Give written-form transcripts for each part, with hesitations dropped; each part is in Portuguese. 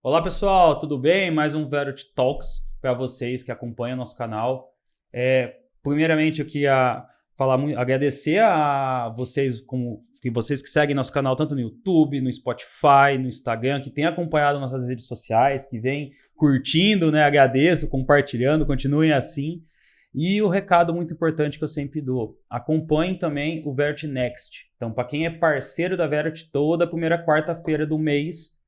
Olá pessoal, tudo bem? Mais um Verity Talks para vocês que acompanham nosso canal. Primeiramente eu queria agradecer a vocês, vocês que seguem nosso canal tanto no YouTube, no Spotify, no Instagram, que têm acompanhado nossas redes sociais, que vêm curtindo, né? Agradeço, compartilhando, continuem assim. E o recado muito importante que eu sempre dou, acompanhem também o Verity Next. Então, para quem é parceiro da Verity, toda primeira quarta-feira do mês,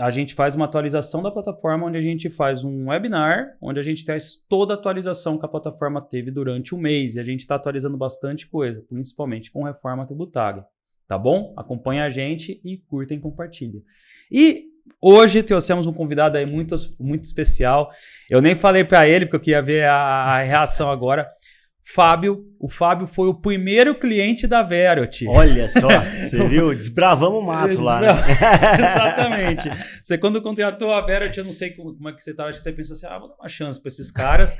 a gente faz uma atualização da plataforma, onde a gente faz um webinar, onde a gente traz toda a atualização que a plataforma teve durante o mês. E a gente está atualizando bastante coisa, principalmente com reforma tributária. Tá bom? Acompanha a gente e curtem e compartilhem. E hoje trouxemos um convidado aí muito, muito especial. Eu nem falei para ele, porque eu queria ver a reação agora. O Fábio foi o primeiro cliente da Verity. Olha só, você viu? Desbravamos o mato lá, né? Exatamente. Você quando contratou a Verity, eu não sei como é que você estava, acho que você pensou assim, vou dar uma chance para esses caras.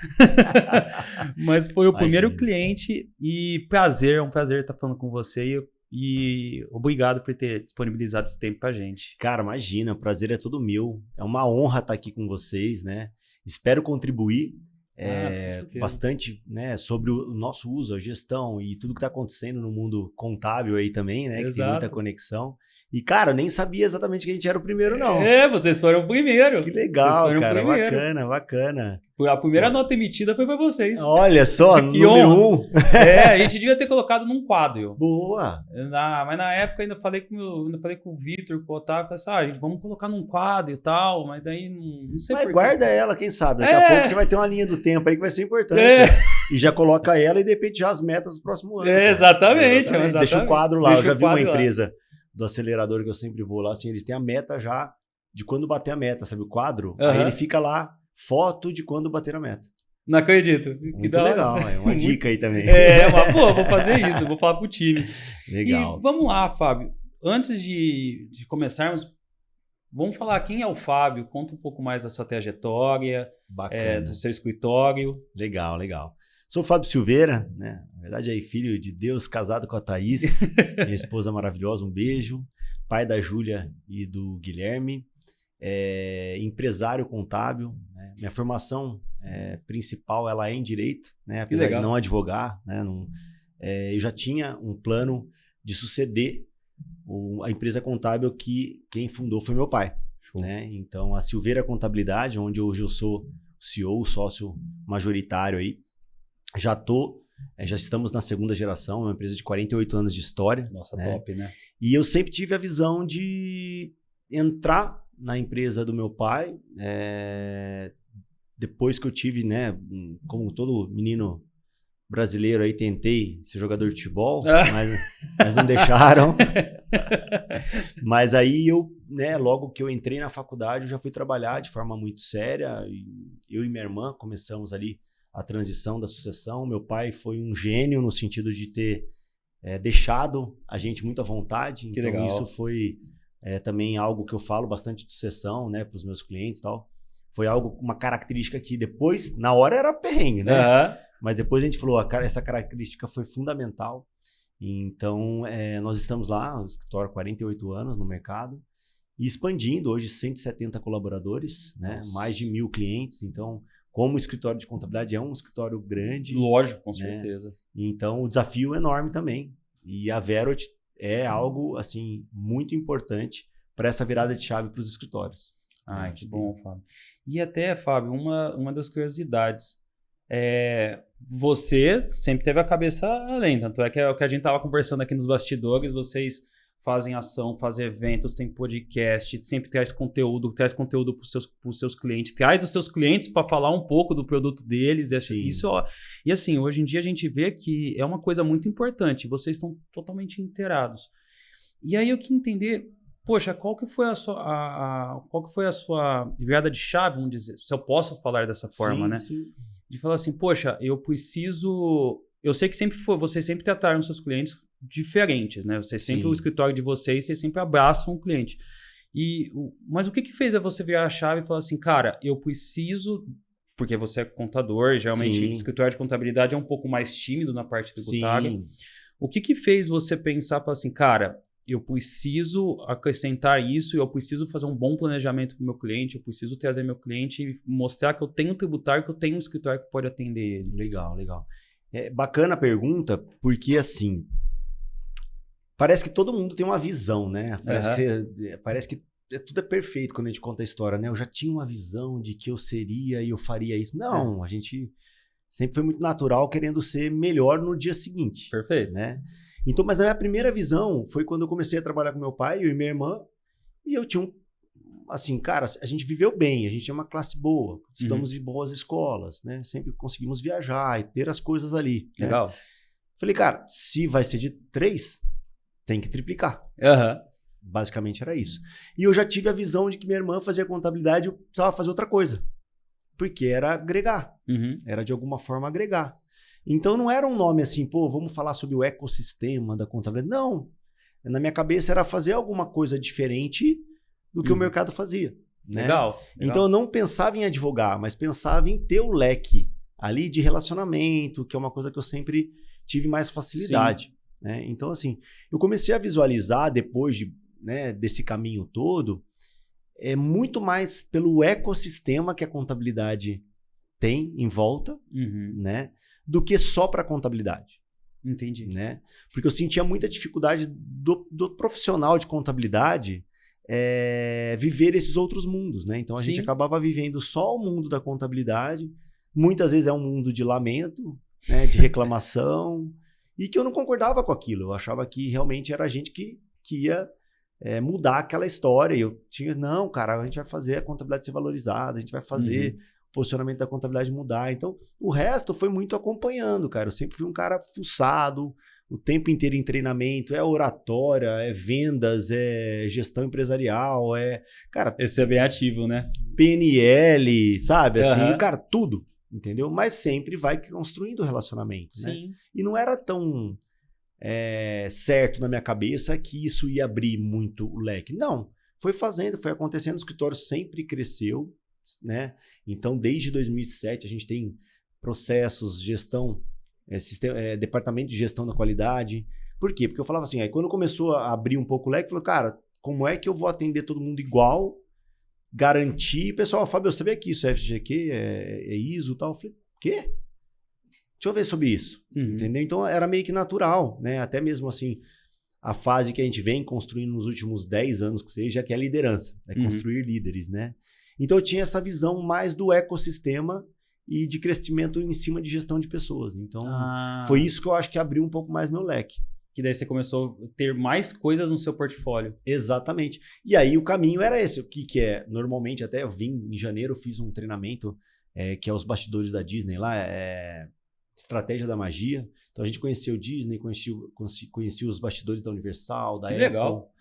Mas foi o primeiro cliente e é um prazer estar falando com você e obrigado por ter disponibilizado esse tempo pra gente. Cara, imagina, o prazer é todo meu. É uma honra estar aqui com vocês, né? Espero contribuir bastante, né, sobre o nosso uso, a gestão e tudo que está acontecendo no mundo contábil aí também, né? Exato. Que tem muita conexão. E, cara, eu nem sabia exatamente que a gente era o primeiro, não. Vocês foram o primeiro. Que legal, cara. Bacana, bacana. A primeira nota emitida foi para vocês. Olha só, número 1. A gente devia ter colocado num quadro. Boa. Mas na época ainda falei com o Vitor, com o Otávio, falei assim, gente, vamos colocar num quadro e tal, mas daí não sei por quê. Mas guarda ela, quem sabe. Daqui a pouco você vai ter uma linha do tempo aí que vai ser importante. E já coloca ela e de repente já as metas do próximo ano. Exatamente. Deixa o quadro lá. Eu já vi uma empresa do acelerador que eu sempre vou lá, assim, eles têm a meta já de quando bater a meta, sabe? O quadro, aí ele fica lá, foto de quando bater a meta. Não acredito. Muito legal, é uma dica aí também. Vou fazer isso, vou falar pro time. Legal. E vamos lá, Fábio. Antes de começarmos, vamos falar quem é o Fábio, conta um pouco mais da sua trajetória, do seu escritório. Legal. Sou o Fábio Silveira, né? Na verdade, aí filho de Deus, casado com a Thaís, minha esposa maravilhosa, um beijo. Pai da Júlia e do Guilherme. Empresário contábil. Né? Minha formação principal ela é em direito, né? Apesar de não advogar. Né? Eu já tinha um plano de suceder a empresa contábil que quem fundou foi meu pai. Né? Então, a Silveira Contabilidade, onde hoje eu sou CEO, sócio majoritário aí, já estamos na segunda geração, uma empresa de 48 anos de história. Nossa, né? Top, né? E eu sempre tive a visão de entrar na empresa do meu pai, depois que eu tive, né, como todo menino brasileiro aí, tentei ser jogador de futebol, mas não deixaram. Mas aí logo que eu entrei na faculdade, eu já fui trabalhar de forma muito séria. Eu e minha irmã começamos ali a transição da sucessão. Meu pai foi um gênio no sentido de ter deixado a gente muito à vontade. Que então legal. Isso foi também algo que eu falo bastante de sucessão, né, para os meus clientes e tal. Foi uma característica que depois, na hora era perrengue, né? Mas depois a gente falou, essa característica foi fundamental. Então, nós estamos lá, o escritório 48 anos no mercado, e expandindo, hoje 170 colaboradores, né? Mais de 1.000 clientes. Então, como o escritório de contabilidade é um escritório grande. Lógico, com certeza. Então, o desafio é enorme também. E a Verity é algo, assim, muito importante para essa virada de chave para os escritórios. Que bom, Fábio. E até, Fábio, uma das curiosidades. Você sempre teve a cabeça além, tanto é que é o que a gente estava conversando aqui nos bastidores, vocês fazem ação, fazem eventos, tem podcast, sempre traz conteúdo para os seus clientes, traz os seus clientes para falar um pouco do produto deles. E assim, hoje em dia a gente vê que é uma coisa muito importante, vocês estão totalmente inteirados. E aí eu queria entender, poxa, qual que foi a sua virada de chave, vamos dizer, se eu posso falar dessa forma, né? Sim. De falar assim, poxa, eu sei que vocês sempre trataram seus clientes diferentes, né? O escritório de vocês sempre abraçam o cliente. Mas o que fez você virar a chave e falar assim, cara, eu preciso, porque você é contador, geralmente o escritório de contabilidade é um pouco mais tímido na parte tributária. Sim. O que fez você pensar e falar assim, cara, eu preciso acrescentar isso, eu preciso fazer um bom planejamento para o meu cliente, eu preciso trazer meu cliente e mostrar que eu tenho um tributário, que eu tenho um escritório que pode atender ele. Legal, legal. É bacana a pergunta, porque assim, parece que todo mundo tem uma visão, né? Parece que tudo é perfeito quando a gente conta a história, né? Eu já tinha uma visão de que eu seria e eu faria isso. Não, a gente sempre foi muito natural querendo ser melhor no dia seguinte. Perfeito. Né? Então, mas a minha primeira visão foi quando eu comecei a trabalhar com meu pai, eu e minha irmã, e eu tinha assim, cara, a gente viveu bem, a gente tinha uma classe boa, estudamos em boas escolas, né? Sempre conseguimos viajar e ter as coisas ali. Legal. Né? Falei, cara, se vai ser de 3, tem que triplicar. Basicamente era isso. E eu já tive a visão de que minha irmã fazia contabilidade e eu precisava fazer outra coisa. Porque era agregar. Era de alguma forma agregar. Então não era um nome assim, pô, vamos falar sobre o ecossistema da contabilidade. Não. Na minha cabeça era fazer alguma coisa diferente do que o mercado fazia. Né? Legal. Então eu não pensava em advogar, mas pensava em ter o leque ali de relacionamento, que é uma coisa que eu sempre tive mais facilidade. Né? Então, assim, eu comecei a visualizar depois desse caminho todo, muito mais pelo ecossistema que a contabilidade tem em volta, né? Do que só para a contabilidade. Entendi. Né? Porque eu sentia muita dificuldade do profissional de contabilidade viver esses outros mundos. Né? Então a gente acabava vivendo só o mundo da contabilidade. Muitas vezes é um mundo de lamento, né? De reclamação, e que eu não concordava com aquilo. Eu achava que realmente era a gente que ia mudar aquela história. E eu tinha, não, cara, a gente vai fazer a contabilidade ser valorizada, a gente vai fazer posicionamento da contabilidade mudar. Então, o resto foi muito acompanhando, cara. Eu sempre fui um cara fuçado, o tempo inteiro em treinamento, oratória, vendas, gestão empresarial, cara... Esse é bem ativo, né? PNL, sabe? Assim, cara, tudo, entendeu? Mas sempre vai construindo relacionamento, né? E não era tão certo na minha cabeça que isso ia abrir muito o leque. Não, foi fazendo, foi acontecendo, o escritório sempre cresceu, né? Então, desde 2007, a gente tem processos, gestão, departamento de gestão da qualidade. Por quê? Porque eu falava assim, aí quando começou a abrir um pouco o leque, eu falei, cara, como é que eu vou atender todo mundo igual, garantir? Pessoal, Fábio, eu sabia que isso é FGQ, é ISO e tal. Eu falei, quê? Deixa eu ver sobre isso, entendeu? Então, era meio que natural, né? Até mesmo assim, a fase que a gente vem construindo nos últimos 10 anos, que seja, que é a liderança, construir líderes, né? Então, eu tinha essa visão mais do ecossistema e de crescimento em cima de gestão de pessoas. Então, foi isso que eu acho que abriu um pouco mais meu leque. Que daí você começou a ter mais coisas no seu portfólio. Exatamente. E aí, o caminho era esse. O que é? Normalmente, até eu vim em janeiro, fiz um treinamento que é os bastidores da Disney lá, Estratégia da Magia. Então, a gente conheceu o Disney, conhecia os bastidores da Universal, da Apple. Legal.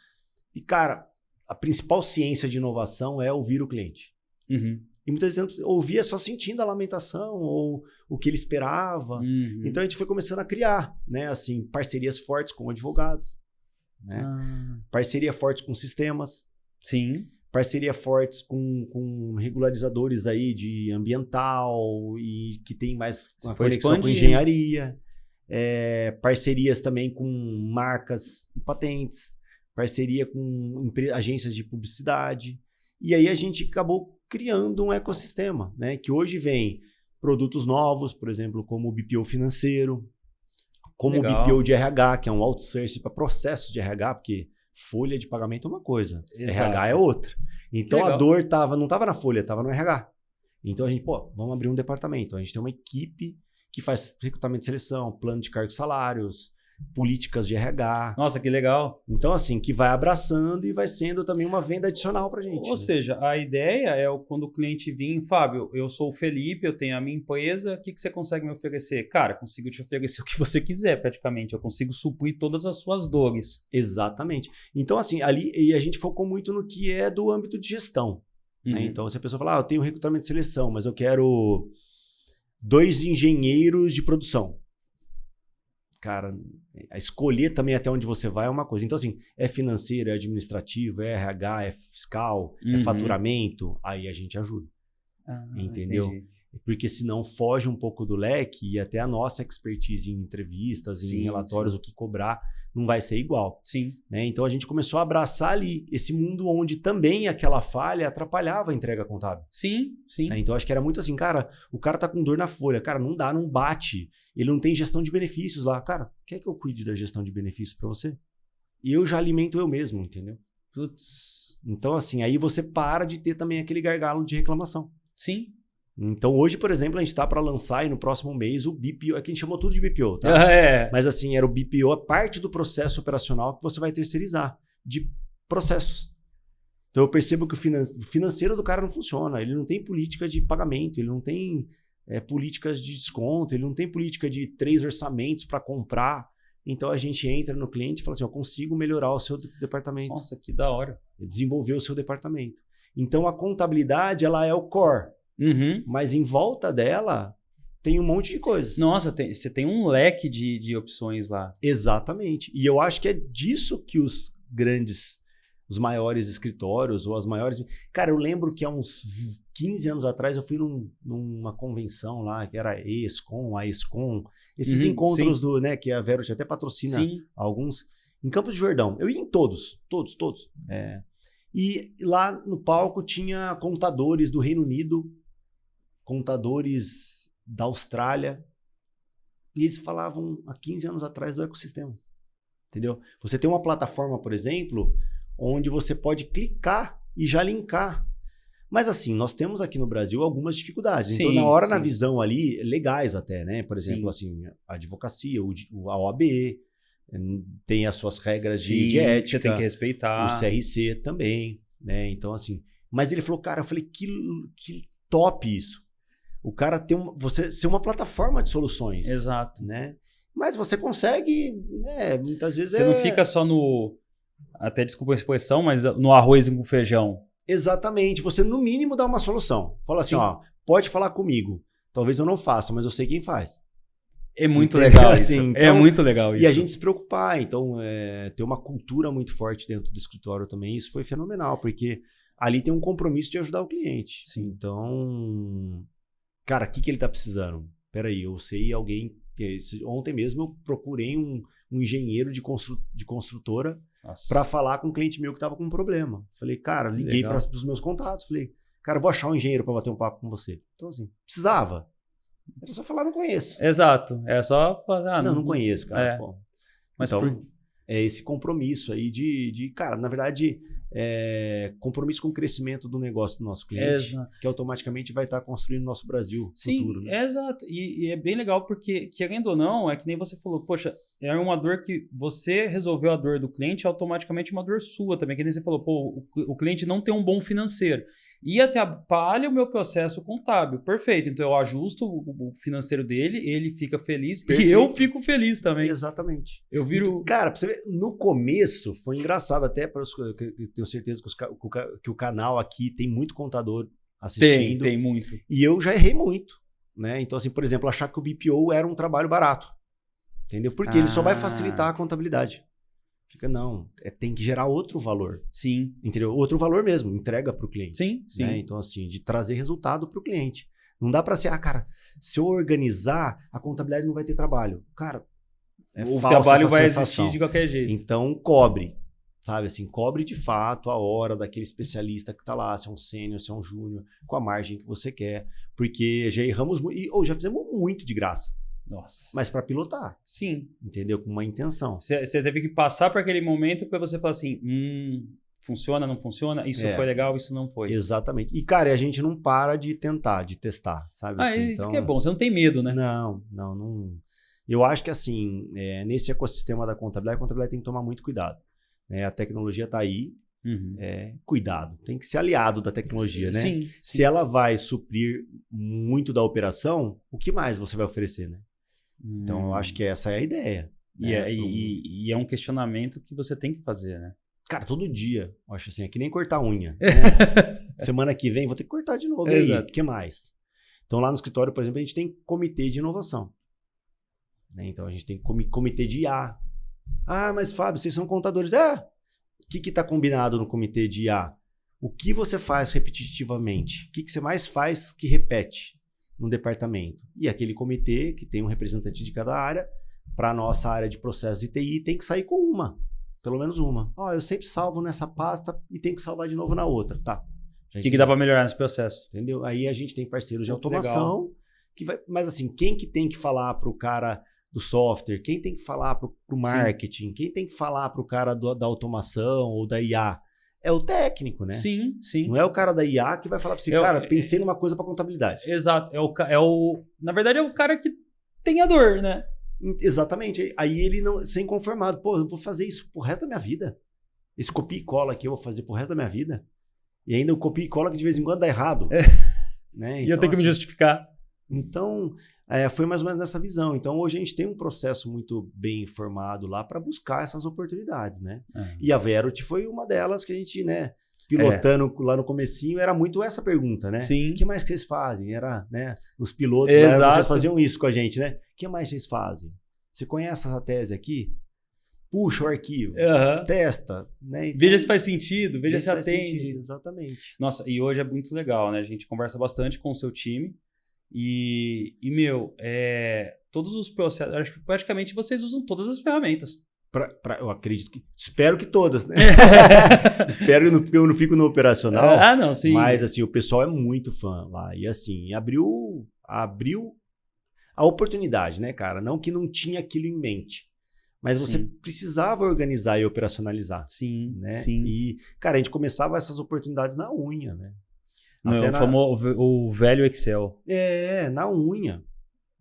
E, cara, a principal ciência de inovação é ouvir o cliente. E muitas vezes você ouvia só sentindo a lamentação ou o que ele esperava. Então a gente foi começando a criar, né, assim, parcerias fortes com advogados, né? Parceria fortes com sistemas. Parceria fortes com regularizadores aí de ambiental e que tem mais uma conexão com engenharia. Parcerias também com marcas e patentes. Parceria com agências de publicidade. E aí a gente acabou criando um ecossistema, né? Que hoje vem produtos novos, por exemplo, como o BPO financeiro, como o BPO de RH, que é um outsourcing para processos de RH, porque folha de pagamento é uma coisa, RH é outra. Então a dor não estava na folha, estava no RH. Então a gente, vamos abrir um departamento. A gente tem uma equipe que faz recrutamento de seleção, plano de cargos e salários, políticas de RH. Nossa, que legal. Então, assim, que vai abraçando e vai sendo também uma venda adicional pra gente. Ou seja, a ideia é quando o cliente vir, Fábio, eu sou o Felipe, eu tenho a minha empresa, o que você consegue me oferecer? Cara, consigo te oferecer o que você quiser, praticamente. Eu consigo suprir todas as suas dores. Exatamente. Então, assim, ali e a gente focou muito no que é do âmbito de gestão. Né? Então, se a pessoa falar, eu tenho recrutamento de seleção, mas eu quero 2 engenheiros de produção. Cara, a escolher também até onde você vai é uma coisa. Então, assim, é financeiro, é administrativo, é RH, é fiscal, é faturamento, aí a gente ajuda. Entendeu? Entendi. Porque senão foge um pouco do leque e até a nossa expertise em entrevistas, em relatórios, o que cobrar, não vai ser igual. Sim. Né? Então a gente começou a abraçar ali esse mundo onde também aquela falha atrapalhava a entrega contábil. Sim, sim. Né? Então acho que era muito assim, cara, o cara tá com dor na folha, cara, não dá, não bate. Ele não tem gestão de benefícios lá. Cara, quer que eu cuide da gestão de benefícios para você? E eu já alimento eu mesmo, entendeu? Putz. Então assim, aí você para de ter também aquele gargalo de reclamação. Sim. Então hoje, por exemplo, a gente tá para lançar aí no próximo mês o BPO, aqui a gente chamou tudo de BPO, tá? Mas assim, era o BPO, a parte do processo operacional que você vai terceirizar, de processos. Então eu percebo que o financeiro do cara não funciona, ele não tem política de pagamento, ele não tem políticas de desconto, ele não tem política de 3 orçamentos para comprar. Então a gente entra no cliente e fala assim, eu consigo melhorar o seu departamento. Nossa, que da hora. Desenvolver o seu departamento. Então a contabilidade, ela é o core. Uhum. Mas em volta dela tem um monte de coisas. Nossa, você tem um leque de opções lá. Exatamente. E eu acho que é disso que os maiores escritórios ou as maiores... Cara, eu lembro que há uns 15 anos atrás eu fui numa convenção lá, que era a ESCOM, esses encontros do, né, que a Verut até patrocina alguns, em Campos de Jordão. Eu ia em todos. E lá no palco tinha contadores do Reino Unido, contadores da Austrália, e eles falavam há 15 anos atrás do ecossistema, entendeu? Você tem uma plataforma, por exemplo, onde você pode clicar e já linkar. Mas assim, nós temos aqui no Brasil algumas dificuldades. Então, na hora, na visão ali, legais até, né? Por exemplo, assim, a advocacia, a OAB, tem as suas regras de ética. Você tem que respeitar. O CRC também, né? Então, assim... Mas ele falou, cara, eu falei, que top isso. O cara você ser uma plataforma de soluções. Exato. Né? Mas você consegue, né? Muitas vezes você não fica só no... Até desculpa a expressão, mas no arroz com feijão. Exatamente. Você, no mínimo, dá uma solução. Fala assim, ó, pode falar comigo. Talvez eu não faça, mas eu sei quem faz. É muito legal isso. Assim, então, é muito legal isso. E a gente se preocupar. Então, ter uma cultura muito forte dentro do escritório também, isso foi fenomenal, porque ali tem um compromisso de ajudar o cliente. Sim. Então, cara, o que ele tá precisando? Peraí, eu sei alguém... Ontem mesmo eu procurei um engenheiro de construtora para falar com um cliente meu que estava com um problema. Falei, cara, liguei para os meus contatos. Falei, cara, vou achar um engenheiro para bater um papo com você. Então, assim, precisava. Era só falar, não conheço. Exato. É só falar. Não conheço, cara. Pô. Mas então, é esse compromisso aí cara, na verdade, compromisso com o crescimento do negócio do nosso cliente, que automaticamente vai estar construindo o nosso Brasil futuro. Né? Exato. E é bem legal porque, querendo ou não, é que nem você falou, poxa, é uma dor que você resolveu a dor do cliente, automaticamente uma dor sua também. Que nem você falou, pô, o cliente não tem um bom financeiro. E atrapalha o meu processo contábil. Perfeito. Então eu ajusto o financeiro dele, ele fica feliz. Perfeito. E eu fico feliz também. Exatamente. Eu viro... Cara, pra você ver, no começo foi engraçado, até para tenho certeza que o canal aqui tem muito contador assistindo. Tem muito. E eu já errei muito. Né? Então, assim, por exemplo, achar que o BPO era um trabalho barato. Entendeu? Porque ele só vai facilitar a contabilidade. Fica, não, tem que gerar outro valor. Sim. Entendeu? Outro valor mesmo, entrega para o cliente. Sim, sim. Né? Então, assim, de trazer resultado para o cliente. Não dá para ser, cara, se eu organizar, a contabilidade não vai ter trabalho. Cara, o trabalho vai existir de qualquer jeito. Então, cobre. Sabe, assim, cobre de fato a hora daquele especialista que tá lá, se é um sênior, se é um júnior, com a margem que você quer. Porque já erramos muito, já fizemos muito de graça. Nossa. Mas para pilotar. Sim. Entendeu? Com uma intenção. Você teve que passar por aquele momento para você falar assim, funciona, não funciona? Isso foi legal, isso não foi. Exatamente. E, cara, a gente não para de tentar, de testar, sabe? Assim, isso que é bom. Você não tem medo, né? Não. Eu acho que, assim, nesse ecossistema da contabilidade, a contabilidade tem que tomar muito cuidado. A tecnologia tá aí. Cuidado. Tem que ser aliado da tecnologia, né? Sim. Se ela vai suprir muito da operação, o que mais você vai oferecer, né? Então, eu acho que essa é a ideia. E é um questionamento que você tem que fazer, né? Cara, todo dia. Eu acho assim, é que nem cortar unha. Né? Semana que vem vou ter que cortar de novo. E aí, o que mais? Então, lá no escritório, por exemplo, a gente tem comitê de inovação. Né? Então, a gente tem comitê de IA. Ah, mas Fábio, vocês são contadores. O que está combinado no comitê de IA? O que você faz repetitivamente? O que você mais faz que repete? num departamento. E aquele comitê, que tem um representante de cada área, para a nossa área de processos de TI, tem que sair com uma. Pelo menos uma. Eu sempre salvo nessa pasta e tem que salvar de novo na outra. Tá. O que dá para melhorar nesse processo? Entendeu? Aí a gente tem parceiros de automação, que vai, mas assim, quem que tem que falar para o cara do software? Quem tem que falar para o marketing? Sim. Quem tem que falar para o cara da automação ou da IA? É o técnico, né? Sim, sim. Não é o cara da IA que vai falar para você, cara, pensei numa coisa para contabilidade. Exato. Na verdade, é o cara que tem a dor, né? Exatamente. Aí ele não sem conformado. Pô, eu vou fazer isso pro resto da minha vida. Esse copia e cola aqui eu vou fazer pro resto da minha vida. E ainda o copia e cola que de vez em quando dá errado. Né? Então, e eu tenho que me justificar. Então, foi mais ou menos nessa visão. Então, hoje a gente tem um processo muito bem formado lá para buscar essas oportunidades, né? E a Verot foi uma delas que a gente, né, pilotando lá no comecinho, era muito essa pergunta, né? Sim. O que mais que vocês fazem? Era, né, os pilotos, lá, vocês faziam isso com a gente, né? O que mais vocês fazem? Você conhece essa tese aqui? Puxa o arquivo, testa, né? Então, veja se faz sentido, veja se atende. Sentido, exatamente. Nossa, e hoje é muito legal, né? A gente conversa bastante com o seu time e meu, todos os processos, acho que praticamente vocês usam todas as ferramentas. Eu acredito que... Espero que todas, né? Espero que eu não fico no operacional. Não, sim. Mas, assim, o pessoal é muito fã lá. E, assim, abriu a oportunidade, né, cara? Não que não tinha aquilo em mente. Mas você precisava organizar e operacionalizar. Sim, né? sim. E, cara, a gente começava essas oportunidades na unha, né? O velho Excel. Na unha.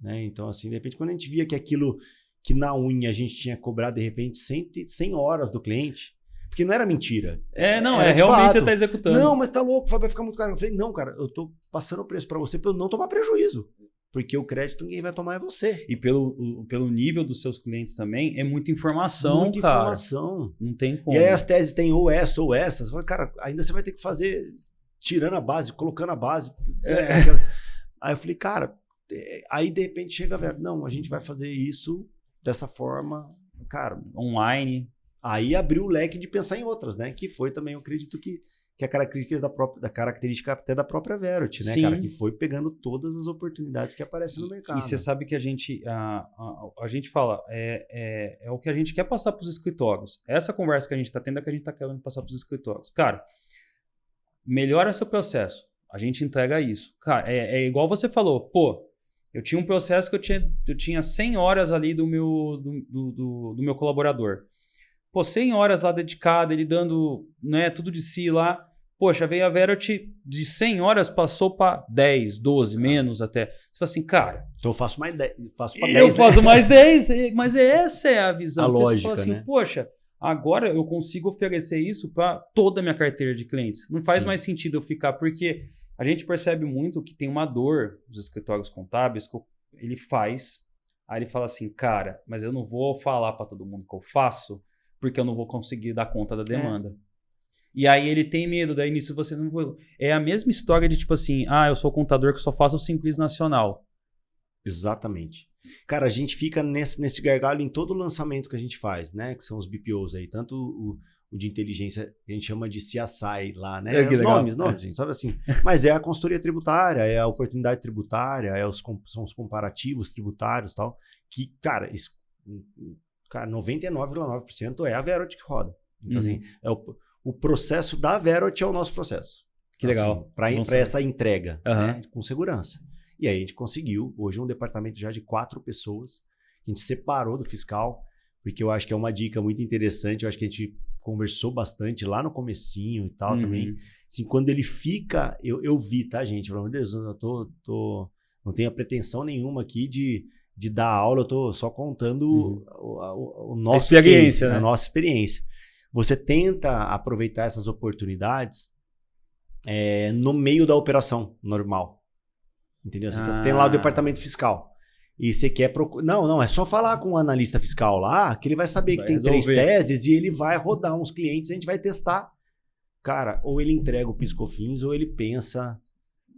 Né? Então, assim, de repente, quando a gente via que aquilo... que na unha a gente tinha cobrado, de repente, 100 horas do cliente. Porque não era mentira. Realmente você está executando. Não, mas tá louco, vai ficar muito caro. Eu falei, não, cara, eu tô passando o preço para você para eu não tomar prejuízo. Porque o crédito ninguém vai tomar é você. E pelo nível dos seus clientes também, é muita informação, muita informação. Não tem como. E aí as teses têm ou essa ou essa. Você fala, cara, ainda você vai ter que fazer tirando a base, colocando a base. Aí eu falei, cara, aí de repente chega a ver, não, a gente vai fazer isso dessa forma, cara. Online. Aí abriu o leque de pensar em outras, né? Que foi também, eu acredito que a característica até da própria Verot, né, cara? Que foi pegando todas as oportunidades que aparecem no mercado. E você sabe que a gente fala, é o que a gente quer passar para os escritórios. Essa conversa que a gente está tendo é que a gente está querendo passar para os escritórios. Cara, melhora seu processo. A gente entrega isso. Cara, é igual você falou, pô, eu tinha um processo que eu tinha 100 horas ali do meu colaborador. Pô, 100 horas lá dedicado, ele dando, né, tudo de si lá. Poxa, veio a Verot de 100 horas, passou para 10, 12, menos até. Você fala assim, cara... Então eu faço mais 10, faço para 10, eu faço mais 10, mas essa é a visão. A lógica, você fala assim, né? Poxa, agora eu consigo oferecer isso para toda a minha carteira de clientes. Não faz mais sentido eu ficar, porque a gente percebe muito que tem uma dor dos escritórios contábeis que ele faz, aí ele fala assim, cara, mas eu não vou falar para todo mundo que eu faço, porque eu não vou conseguir dar conta da demanda. E aí ele tem medo, daí nisso você não... É a mesma história de tipo assim, eu sou contador que só faço o Simples Nacional. Exatamente. Cara, a gente fica nesse gargalo em todo o lançamento que a gente faz, né? Que são os BPOs aí, tanto o de inteligência, que a gente chama de CSI lá, né? Os nomes, gente, sabe assim. Mas é a consultoria tributária, é a oportunidade tributária, são os comparativos tributários e tal, que, cara, 99,9% é a Verot que roda. Então, assim, o processo da Verot é o nosso processo. Que legal. Assim, para essa entrega, né, com segurança. E aí a gente conseguiu, hoje, um departamento já de 4 pessoas, que a gente separou do fiscal, porque eu acho que é uma dica muito interessante, eu acho que a gente conversou bastante lá no comecinho e tal também. Assim, quando ele fica, eu vi, tá, gente? Pelo amor de Deus, eu não tenho a pretensão nenhuma aqui de dar aula, eu tô só contando o nosso experiência, case, né? A nossa experiência. Você tenta aproveitar essas oportunidades no meio da operação normal. Entendeu? Então você tem lá o departamento fiscal. E você quer procurar. Não, é só falar com o analista fiscal lá, que ele vai saber que tem resolver 3 teses e ele vai rodar uns clientes, a gente vai testar. Cara, ou ele entrega o PIS/COFINS ou ele pensa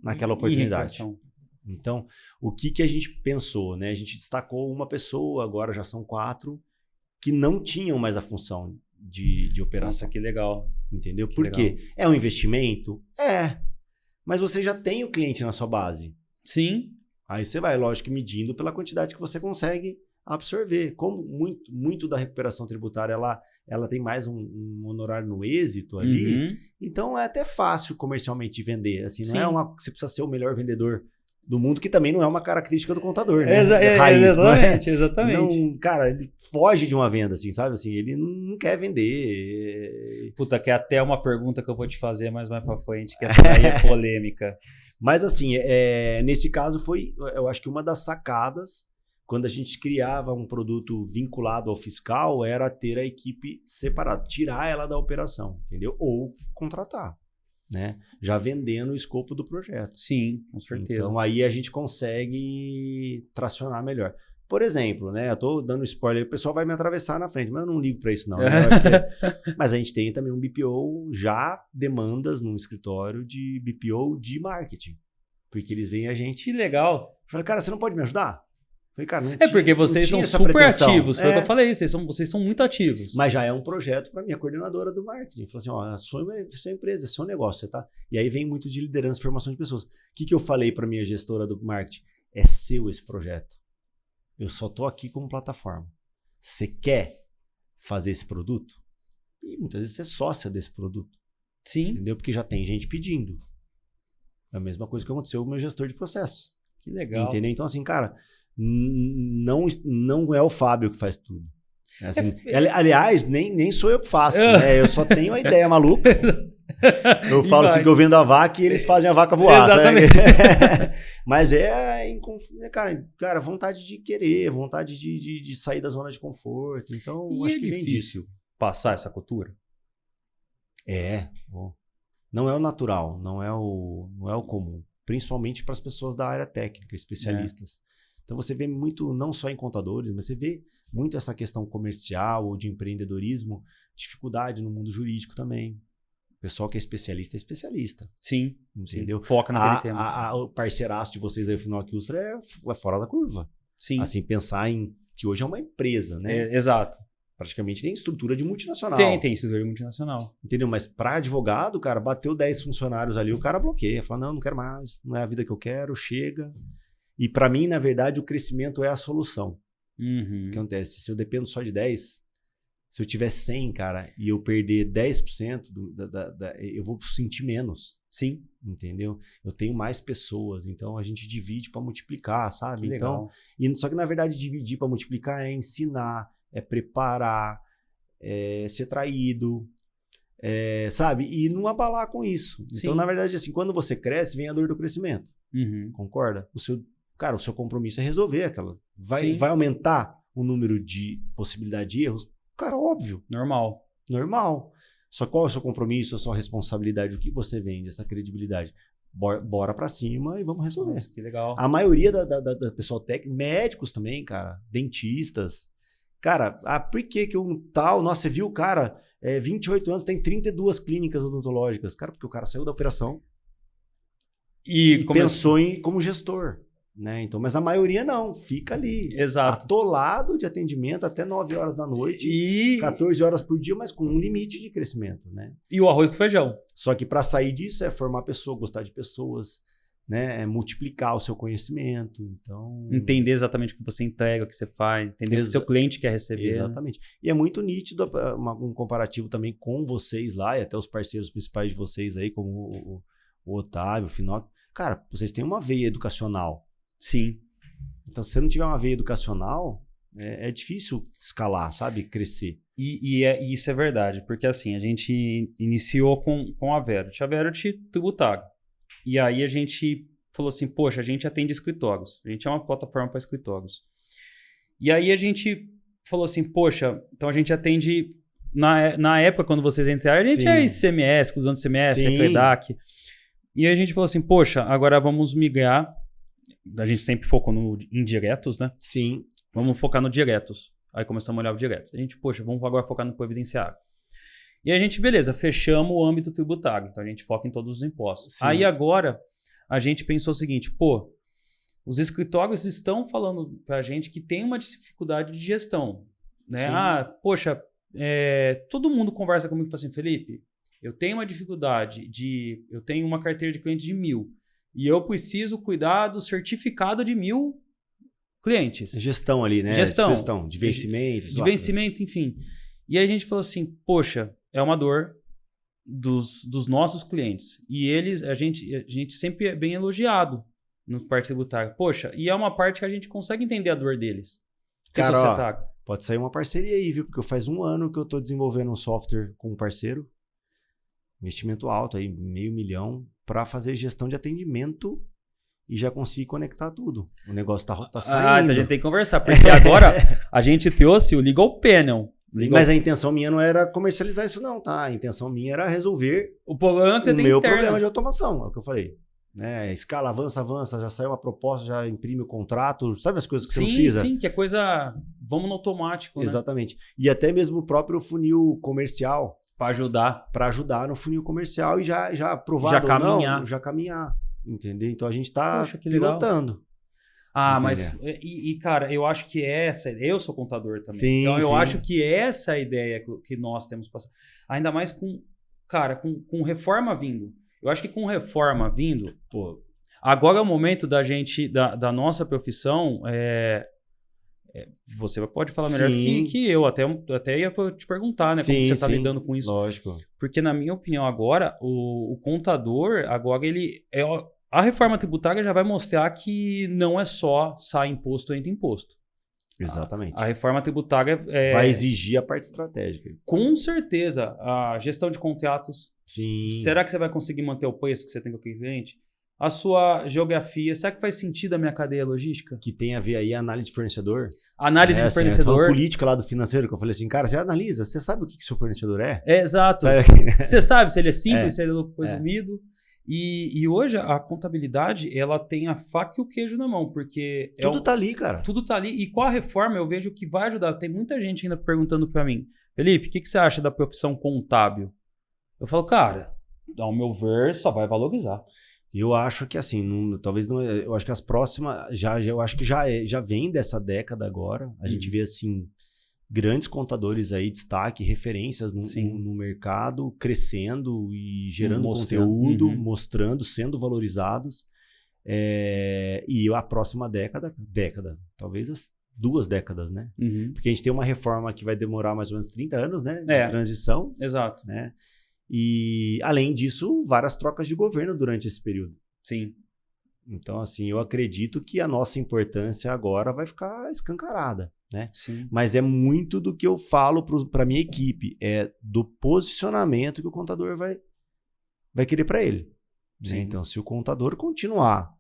naquela oportunidade. Então, o que a gente pensou, né? A gente destacou uma pessoa, agora já são 4, que não tinham mais a função de operação. Nossa, que legal. Entendeu? Por quê? É um investimento? Mas você já tem o cliente na sua base. Sim. Aí você vai, lógico, medindo pela quantidade que você consegue absorver. Como muito da recuperação tributária, ela tem mais um honorário no êxito ali, então é até fácil comercialmente de vender. Assim, não é você precisa ser o melhor vendedor do mundo, que também não é uma característica do contador, né? Raiz, exatamente, não é? Exatamente. Não, cara, ele foge de uma venda, assim, sabe? Assim, ele não quer vender. Puta, que é até uma pergunta que eu vou te fazer mais pra frente, que essa daí é polêmica. Mas assim, nesse caso foi, eu acho que uma das sacadas, quando a gente criava um produto vinculado ao fiscal, era ter a equipe separada, tirar ela da operação, entendeu? Ou contratar. Né? Já vendendo o escopo do projeto. Sim, com certeza. Então aí a gente consegue tracionar melhor. Por exemplo, né? Eu tô dando spoiler, o pessoal vai me atravessar na frente, mas eu não ligo para isso não. Né? Mas a gente tem também um BPO, já demandas num escritório de BPO de marketing. Porque eles veem a gente... Que legal. Eu falei, cara, você não pode me ajudar? Falei, cara, porque vocês são super pretensão. Ativos. Foi o que eu falei, vocês são muito ativos. Mas já é um projeto para minha coordenadora do marketing. Falou assim, ó, sua empresa, seu negócio, você tá... E aí vem muito de liderança e formação de pessoas. O que eu falei para minha gestora do marketing? É seu esse projeto. Eu só tô aqui como plataforma. Você quer fazer esse produto? E muitas vezes você é sócia desse produto. Sim. Entendeu? Porque já tem gente pedindo. É a mesma coisa que aconteceu com o meu gestor de processos. Que legal. Entendeu? Então assim, cara... Não é o Fábio que faz tudo. Assim, aliás, nem sou eu que faço. Né? Eu só tenho a ideia maluca. Eu falo assim que eu vendo a vaca e eles fazem a vaca voar. Exatamente. Mas cara, vontade de querer, vontade de sair da zona de conforto. Então, acho que vem disso. Passar essa cultura? Não é o natural, não é o comum. Principalmente para as pessoas da área técnica, especialistas. Então você vê muito, não só em contadores, mas você vê muito essa questão comercial ou de empreendedorismo, dificuldade no mundo jurídico também. O pessoal que é especialista. Sim. Entendeu? Sim. Foca naquele tema. O parceiraço de vocês aí, o Final Acustra, é fora da curva. Sim. Assim, pensar em que hoje é uma empresa, né? Exato. Praticamente tem estrutura de multinacional. Tem estrutura de multinacional. Entendeu? Mas para advogado, cara, bateu 10 funcionários ali, o cara bloqueia. Fala, não quero mais, não é a vida que eu quero, chega. E para mim, na verdade, o crescimento é a solução. O que acontece? Se eu dependo só de 10, se eu tiver 100, cara, e eu perder 10%, eu vou sentir menos. Sim. Entendeu? Eu tenho mais pessoas, então a gente divide para multiplicar, sabe? Que legal. Então, só que na verdade dividir para multiplicar é ensinar, é preparar, é ser traído, sabe? E não abalar com isso. Sim. Então, na verdade, assim, quando você cresce, vem a dor do crescimento. Concorda? O seu compromisso é resolver aquela. Vai aumentar o número de possibilidade de erros? Cara, óbvio. Normal. Só qual é o seu compromisso, a sua responsabilidade, o que você vende, essa credibilidade? Bora pra cima e vamos resolver. Nossa, que legal. A maioria da pessoal técnico, médicos também, cara, dentistas. Cara, por que um tal... Nossa, você viu o cara, 28 anos, tem 32 clínicas odontológicas. Cara, porque o cara saiu da operação e pensou como gestor. Né? Então, mas a maioria não, fica ali. Exato. Atolado de atendimento até 9 horas da noite, 14 horas por dia, mas com um limite de crescimento. Né? E o arroz com feijão. Só que para sair disso é formar pessoa, gostar de pessoas, né? É multiplicar o seu conhecimento. Então... Entender exatamente o que você entrega, o que você faz, entender o que o seu cliente quer receber. Exatamente. Né? E é muito nítido um comparativo também com vocês lá, e até os parceiros principais de vocês aí, como o Otávio, o Finoc. Cara, vocês têm uma veia educacional. Sim. Então, se você não tiver uma veia educacional, é difícil escalar, sabe? Crescer. E isso é verdade, porque assim, a gente iniciou com a Verity. A Verity tributária. E aí a gente falou assim, poxa, a gente atende escritórios. A gente é uma plataforma para escritórios. E aí a gente falou assim, poxa, então a gente atende... Na época, quando vocês entraram, a gente é ICMS, exclusão de ICMS, é CREDAC. E aí a gente falou assim, poxa, agora vamos migrar. A gente sempre focou em diretos, né? Sim. Vamos focar no diretos. Aí começamos a olhar o diretos. A gente, poxa, vamos agora focar no previdenciário. E a gente, beleza, fechamos o âmbito tributário. Então a gente foca em todos os impostos. Sim. Aí agora a gente pensou o seguinte, os escritórios estão falando pra gente que tem uma dificuldade de gestão. Né? Sim. Todo mundo conversa comigo e fala assim, Felipe, eu tenho uma dificuldade eu tenho uma carteira de cliente de 1.000. e eu preciso cuidar do certificado de 1.000 clientes. Gestão ali, né? Gestão. De vencimento. De vencimento, enfim. E aí a gente falou assim, poxa, é uma dor dos nossos clientes. E a gente sempre é bem elogiado no parte tributária. Poxa, e é uma parte que a gente consegue entender a dor deles. Cara, pode sair uma parceria aí, viu? Porque faz 1 ano que eu tô desenvolvendo um software com um parceiro. Investimento alto aí, $500 mil, para fazer gestão de atendimento e já consigo conectar tudo. O negócio tá saindo. Então a gente tem que conversar, porque agora a gente trouxe o Legal Panel. Mas a intenção minha não era comercializar isso não, tá? A intenção minha era resolver o problema que você tem meu interno. problema de automação, é o que eu falei. Né? Escala, avança, já saiu uma proposta, já imprime o contrato, sabe as coisas que você não precisa? Sim, que é coisa... Vamos no automático, Exatamente. Né? E até mesmo o próprio funil comercial. Para ajudar. Para ajudar no funil comercial e já aprovado já caminhar. Entendeu? Então a gente tá pilotando. Mas... cara, eu acho que eu sou contador também. Sim, então eu acho que essa é a ideia que nós temos passado. Ainda mais com reforma vindo. Eu acho que com reforma vindo... Pô, agora é o momento da gente, da nossa profissão... você pode falar melhor que eu. Até ia te perguntar, né? Como você está lidando com isso. Lógico. Porque, na minha opinião, agora, o contador, agora ele... a reforma tributária já vai mostrar que não é só sai imposto ou entra imposto. Exatamente. A reforma tributária... vai exigir a parte estratégica. Com certeza. A gestão de contratos. Sim. Será que você vai conseguir manter o preço que você tem com aquele cliente? A sua geografia, será que faz sentido a minha cadeia logística? Que tem a ver aí a análise de fornecedor. Análise de fornecedor. A política lá do financeiro, que eu falei assim, cara, você analisa, você sabe o que seu fornecedor é? Exato. Você sabe se ele é simples, se ele é presumido. E hoje a contabilidade, ela tem a faca e o queijo na mão, porque... Tudo tá ali, cara. Tudo tá ali. E com a reforma eu vejo que vai ajudar. Tem muita gente ainda perguntando para mim, Felipe, o que você acha da profissão contábil? Eu falo, cara, ao meu ver, só vai valorizar. Eu acho que assim, talvez não. Eu acho que as próximas. Eu acho que já vem dessa década agora. A gente vê assim, grandes contadores aí, destaque, referências no mercado, crescendo e gerando conteúdo, mostrando, sendo valorizados. E a próxima década, talvez as 2 décadas, né? Porque a gente tem uma reforma que vai demorar mais ou menos 30 anos, né? De transição. Exato. Né? E, além disso, várias trocas de governo durante esse período. Sim. Então, assim, eu acredito que a nossa importância agora vai ficar escancarada, né? Sim. Mas é muito do que eu falo para minha equipe, do posicionamento que o contador vai querer para ele. Né? Então, se o contador continuar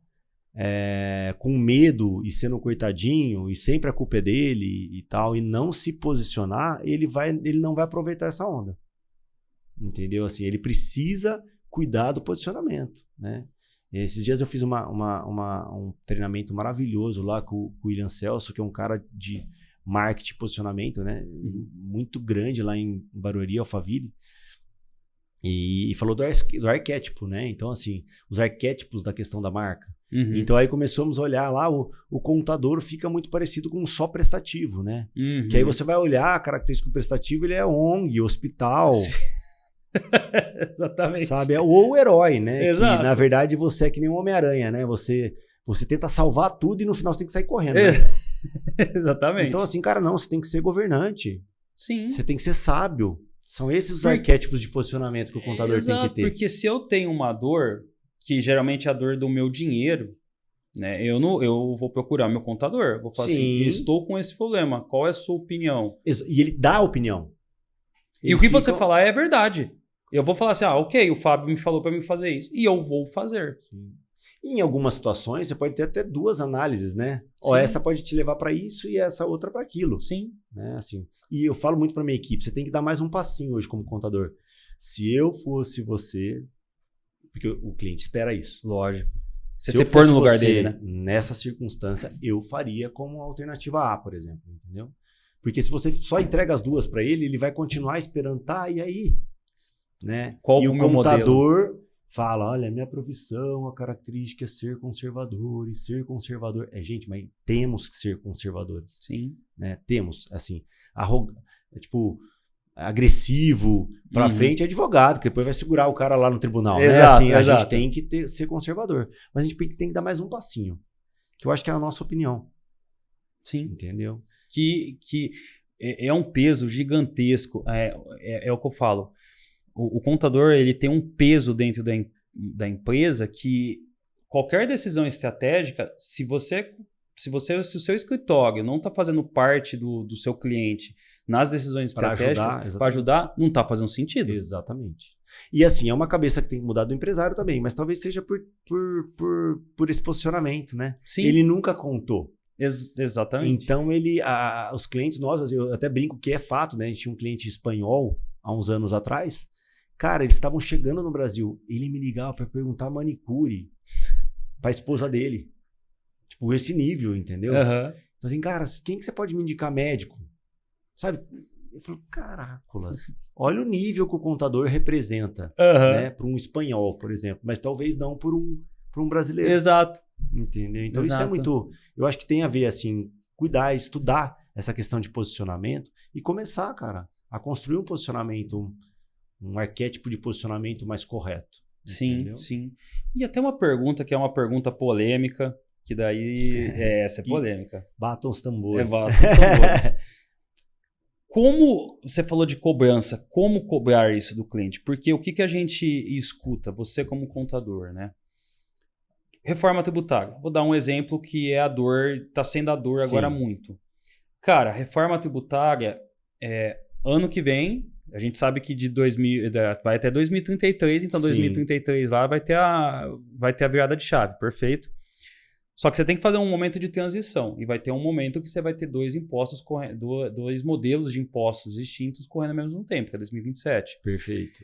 com medo e sendo coitadinho e sempre a culpa é dele e tal, e não se posicionar, ele não vai aproveitar essa onda. Entendeu? Assim, ele precisa cuidar do posicionamento, né? Esses dias eu fiz um treinamento maravilhoso lá com o William Celso, que é um cara de marketing e posicionamento, né? Muito grande lá em Barueri, Alphaville. E falou do arquétipo, né? Então, assim, os arquétipos da questão da marca. Então, aí começamos a olhar lá, o contador fica muito parecido com um só prestativo, né? Que aí você vai olhar a característica do prestativo, ele é ONG, hospital... Exatamente. Sabe? Ou o herói, né? Exato. Que, na verdade, você é que nem um Homem-Aranha, né? Você tenta salvar tudo e no final você tem que sair correndo. Né? Exatamente. Então, assim, cara, não, você tem que ser governante. Sim. Você tem que ser sábio. São esses os arquétipos de posicionamento que o contador tem que ter. Porque se eu tenho uma dor, que geralmente é a dor do meu dinheiro, né? Eu vou procurar meu contador. Vou falar assim, estou com esse problema. Qual é a sua opinião? E ele dá a opinião. E o que você falar é verdade. Eu vou falar assim, ok, o Fábio me falou para mim fazer isso. E eu vou fazer. Sim. E em algumas situações, você pode ter até 2 análises, né? Essa pode te levar para isso e essa outra para aquilo. Sim. Né? Assim, e eu falo muito para minha equipe, você tem que dar mais um passinho hoje como contador. Se eu fosse você... Porque o cliente espera isso. Lógico. Se eu pôr no lugar dele, né? Nessa circunstância, eu faria como alternativa A, por exemplo. Entendeu? Porque se você só entrega as 2 para ele, ele vai continuar esperando, e aí? Né? Qual e o o meu contador modelo? Fala, olha, minha profissão, a característica é ser conservador, e ser conservador... gente, mas temos que ser conservadores. Sim. Né? Temos, assim, agressivo pra frente é advogado, que depois vai segurar o cara lá no tribunal, né? Exato, Assim, a exato. gente tem que ser conservador. Mas a gente tem que dar mais um passinho, que eu acho que é a nossa opinião. Sim. Entendeu? Que é um peso gigantesco. É o que eu falo. O contador, ele tem um peso dentro da empresa que qualquer decisão estratégica, se o seu escritório não está fazendo parte do seu cliente nas decisões estratégicas para ajudar, não está fazendo sentido. Exatamente. E assim, é uma cabeça que tem que mudar do empresário também, mas talvez seja por esse posicionamento, né? Sim. Ele nunca contou. Exatamente. Então, os clientes nossos, eu até brinco que é fato, né? A gente tinha um cliente espanhol há uns anos atrás. Cara, eles estavam chegando no Brasil. Ele me ligava para perguntar manicure para a esposa dele. Tipo, esse nível, entendeu? Uhum. Então, assim, cara, quem que você pode me indicar médico? Sabe? Eu falo, caracolas, olha o nível que o contador representa, né? Para um espanhol, por exemplo, mas talvez não por um brasileiro. Exato. Entendeu? Então Exato. Isso é muito... Eu acho que tem a ver, assim, cuidar, estudar essa questão de posicionamento e começar, cara, a construir um posicionamento, um arquétipo de posicionamento mais correto. Sim, entendeu? sim. E até uma pergunta que é uma pergunta polêmica, que daí essa é polêmica. Batam os tambores. Batam os tambores. Como você falou de cobrança, como cobrar isso do cliente? Porque o que a gente escuta, você como contador, né? Reforma tributária. Vou dar um exemplo que é está sendo a dor agora muito. Cara, reforma tributária, ano que vem, a gente sabe que vai até 2033, então 2033 lá vai ter a virada de chave, perfeito. Só que você tem que fazer um momento de transição e vai ter um momento que você vai ter dois modelos de impostos distintos correndo ao mesmo tempo, que é 2027. Perfeito.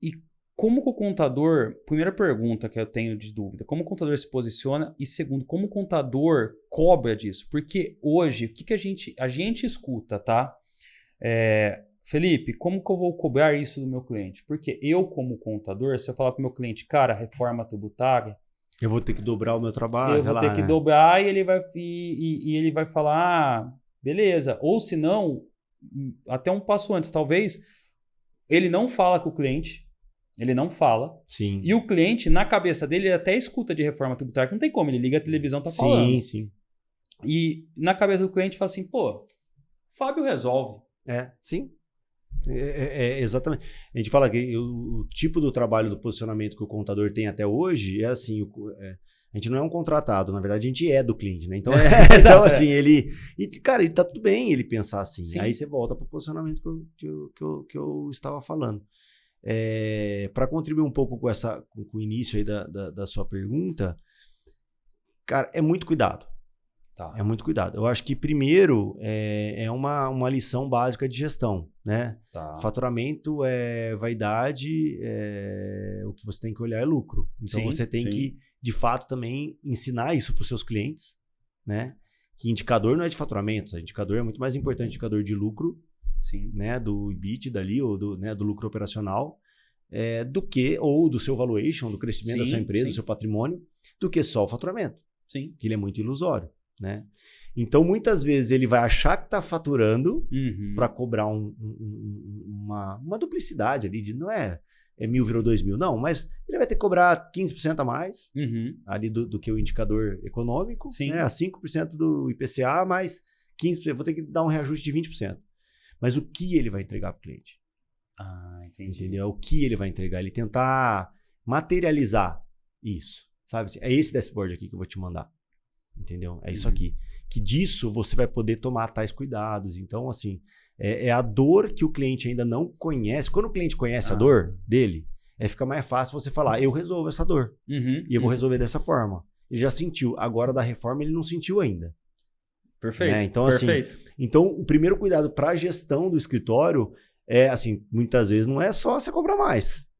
E como que o contador, primeira pergunta que eu tenho de dúvida, como o contador se posiciona e segundo, como o contador cobra disso? Porque hoje, o que a gente escuta, tá? Felipe, como que eu vou cobrar isso do meu cliente? Porque eu como contador, se eu falar para o meu cliente, cara, reforma tributária, eu vou ter que dobrar o meu trabalho. Eu vou ter que dobrar e ele vai falar, beleza. Ou se não, até um passo antes, talvez, ele não fala com o cliente, ele não fala. Sim. E o cliente, na cabeça dele, ele até escuta de reforma tributária, que não tem como, ele liga a televisão, tá falando. Sim. E na cabeça do cliente fala assim, pô, Fábio resolve. Sim. Exatamente. A gente fala que o tipo do trabalho do posicionamento que o contador tem até hoje é assim, a gente não é um contratado, na verdade a gente é do cliente, né? Então, então assim, cara, ele tá tudo bem ele pensar assim. Sim. Aí você volta para o posicionamento que eu estava falando. Para contribuir um pouco com o início aí da sua pergunta, cara, é muito cuidado. Tá. É muito cuidado. Eu acho que primeiro é uma lição básica de gestão, né? Tá. Faturamento é vaidade, o que você tem que olhar é lucro. Então você tem que, de fato, também ensinar isso para os seus clientes, né? Que indicador não é de faturamento, indicador é muito mais importante, indicador de lucro, né? Do EBITDA ali, ou do lucro operacional, ou do seu valuation, do crescimento da sua empresa, do seu patrimônio, do que só o faturamento. Sim. Que ele é muito ilusório. Né? Então, muitas vezes ele vai achar que está faturando para cobrar uma duplicidade ali, de não é 1.000 virou 2.000, não, mas ele vai ter que cobrar 15% a mais ali do que o indicador econômico, né? 5% do IPCA mais 15%, vou ter que dar um reajuste de 20%. Mas o que ele vai entregar para o cliente? Entendi. Entendeu? O que ele vai entregar? Ele tentar materializar isso, sabe? É esse dashboard aqui que eu vou te mandar. Entendeu? É isso aqui. Que disso você vai poder tomar tais cuidados. Então, assim, é a dor que o cliente ainda não conhece. Quando o cliente conhece a dor dele, fica mais fácil você falar, eu resolvo essa dor. E eu vou resolver dessa forma. Ele já sentiu. Agora, da reforma, ele não sentiu ainda. Perfeito. Né? Então, perfeito. Assim, então, o primeiro cuidado para a gestão do escritório assim, muitas vezes não é só você cobrar mais.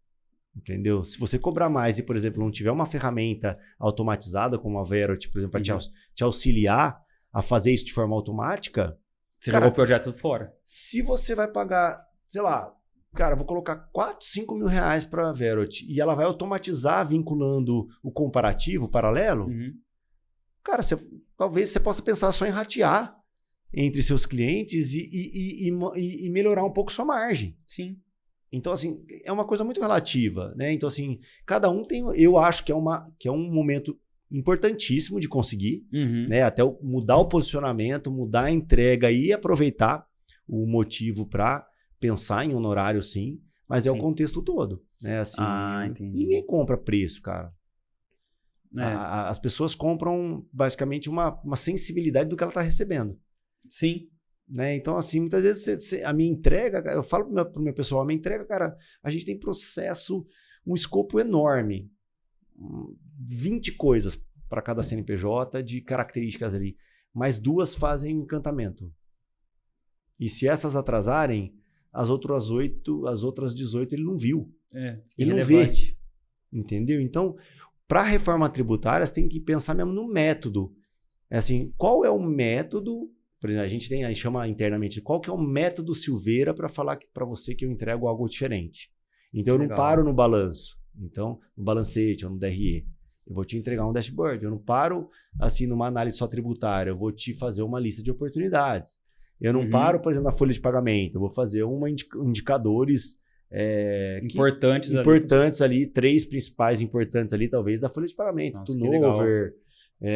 Entendeu? Se você cobrar mais e, por exemplo, não tiver uma ferramenta automatizada como a Verot, por exemplo, para te auxiliar a fazer isso de forma automática... Você jogou o projeto fora. Se você vai pagar, sei lá, cara, vou colocar 4, 5 mil reais para a Verot e ela vai automatizar vinculando o comparativo, o paralelo, cara, talvez você possa pensar só em ratear entre seus clientes e melhorar um pouco sua margem. Sim. Então, assim, é uma coisa muito relativa, né? Então, assim, cada um tem... Eu acho que é um momento importantíssimo de conseguir, né? Até mudar o posicionamento, mudar a entrega e aproveitar o motivo para pensar em honorário, sim, mas é o contexto todo, né? Assim, entendi. Ninguém compra preço, cara. É. As pessoas compram basicamente uma sensibilidade do que ela está recebendo. Sim. Né? Então, assim, muitas vezes a minha entrega, eu falo pro meu pessoal, a minha entrega, cara, a gente tem processo, um escopo enorme. 20 coisas para cada CNPJ de características ali, mas 2 fazem encantamento. E se essas atrasarem, as outras 18 ele não viu. Ele não vê. Entendeu? Então, para a reforma tributária, você tem que pensar mesmo no método. É assim, qual é o método? Por exemplo, a gente chama internamente, qual que é o método Silveira para falar para você que eu entrego algo diferente? Então, eu não paro no balanço. Então, no balancete ou no DRE. Eu vou te entregar um dashboard. Eu não paro assim numa análise só tributária. Eu vou te fazer uma lista de oportunidades. Eu não paro, por exemplo, na folha de pagamento. Eu vou fazer indicadores importantes ali, 3 principais importantes ali, talvez, da folha de pagamento. Nossa, turnover,